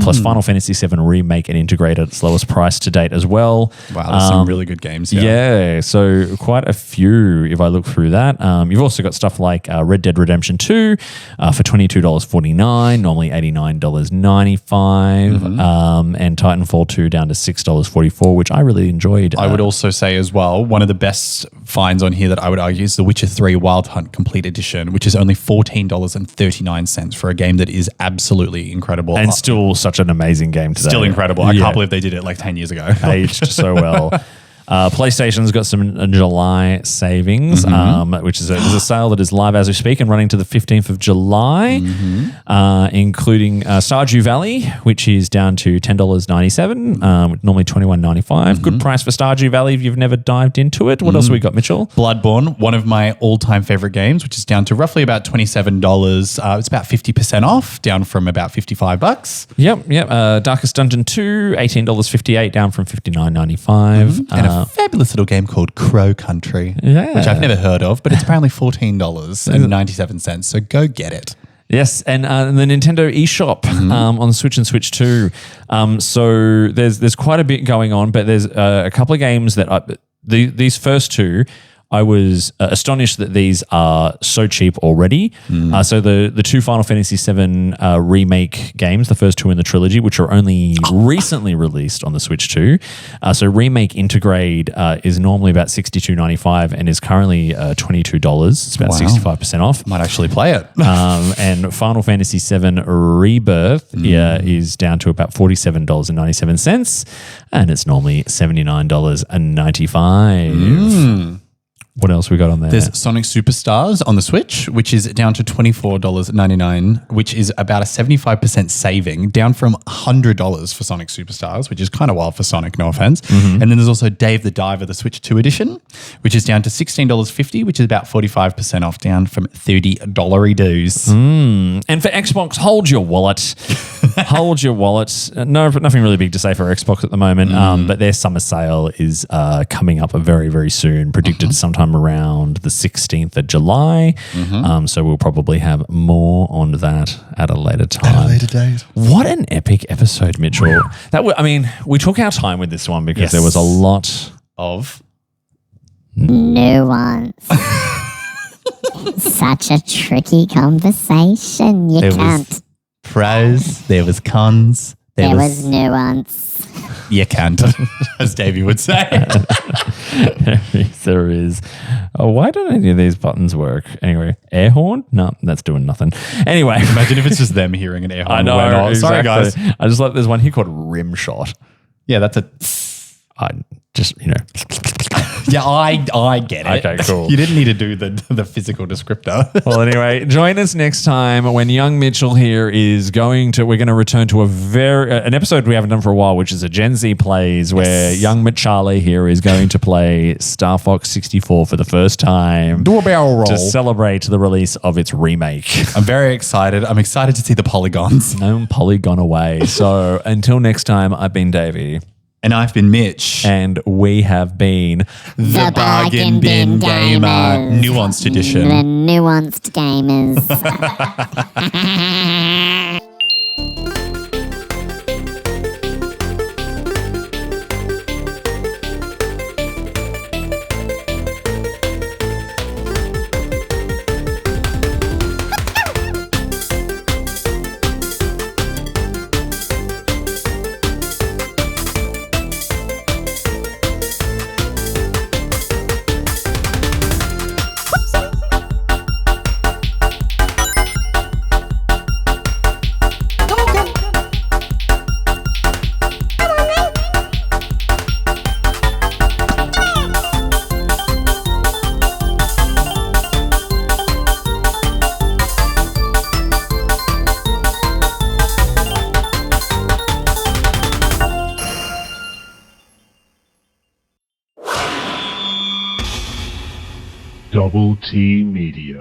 Speaker 1: plus Final Fantasy VII Remake and Integrate at its lowest price to date as well.
Speaker 2: Wow, there's some really good games.
Speaker 1: Yeah, so quite a few if I look through that. You've also got stuff like Red Dead Redemption 2 for $22.49, normally $89.95, and Titanfall 2 down to $6.44, which I really enjoyed.
Speaker 2: I would also say as well, one of the best finds on here that I would argue is The Witcher 3 Wild Hunt Complete Edition, which is only $14.39 for a game that is absolutely incredible.
Speaker 1: And still such an amazing game today.
Speaker 2: Still incredible. I can't believe they did it like 10 years ago.
Speaker 1: Aged so well. PlayStation's got some July savings, which is a sale that is live as we speak and running to the 15th of July, including Stardew Valley, which is down to $10.97, normally $21.95. Good price for Stardew Valley if you've never dived into it. What else have we got, Mitchell?
Speaker 2: Bloodborne, one of my all-time favorite games, which is down to roughly about $27. It's about 50% off, down from about $55.
Speaker 1: Yep. Darkest Dungeon 2, $18.58, down from $59.95.
Speaker 2: And a fabulous little game called Crow Country, which I've never heard of, but it's apparently $14.97. So go get it.
Speaker 1: Yes, and the Nintendo eShop on the Switch and Switch 2. So there's quite a bit going on, but there's a couple of games that these first two, I was astonished that these are so cheap already. So the two Final Fantasy VII remake games, the first two in the trilogy, which are only recently released on the Switch 2. So Remake Integrate is normally about $62.95 and is currently $22. It's about 65% off.
Speaker 2: Might actually play it.
Speaker 1: And Final Fantasy VII Rebirth is down to about $47.97 and it's normally $79.95. What else we got on there?
Speaker 2: There's Sonic Superstars on the Switch, which is down to $24.99, which is about a 75% saving, down from $100 for Sonic Superstars, which is kind of wild for Sonic, no offense. And then there's also Dave the Diver, the Switch 2 edition, which is down to $16.50, which is about 45% off, down from $30 dues.
Speaker 1: And for Xbox, hold your wallet. Hold your wallet. No, nothing really big to say for Xbox at the moment, but their summer sale is coming up very, very soon, predicted sometime around the 16th of July. So we'll probably have more on that at a later time.
Speaker 2: At a later date.
Speaker 1: What an epic episode, Mitchell. We took our time with this one because there was a lot
Speaker 2: of
Speaker 5: nuance. Such a tricky conversation. You can't.
Speaker 2: Was pros, there was cons.
Speaker 5: There was nuance.
Speaker 2: You can't, as Davey would say.
Speaker 1: There is. Oh, why don't any of these buttons work? Anyway, air horn? No, that's doing nothing. Anyway.
Speaker 2: Imagine if it's just them hearing an air horn.
Speaker 1: I know. Exactly.
Speaker 2: Sorry, guys.
Speaker 1: I just like there's one here called rim shot.
Speaker 2: Yeah, that's a...
Speaker 1: I just,
Speaker 2: Yeah, I get it.
Speaker 1: Okay, cool.
Speaker 2: You didn't need to do the physical descriptor.
Speaker 1: Well, anyway, join us next time when young Mitchell here is we're going to return to an episode we haven't done for a while, which is a Gen Z plays, where young Mitchale here is going to play Star Fox 64 for the first time.
Speaker 2: Do a barrel roll.
Speaker 1: To celebrate the release of its remake.
Speaker 2: I'm very excited. I'm excited to see the polygons.
Speaker 1: No polygon away. So until next time, I've been Davey.
Speaker 2: And I've been Mitch.
Speaker 1: And we have been
Speaker 5: The Bargain Bin Gamer.
Speaker 2: Nuanced edition.
Speaker 5: The Nuanced Gamers.
Speaker 3: Double T Media.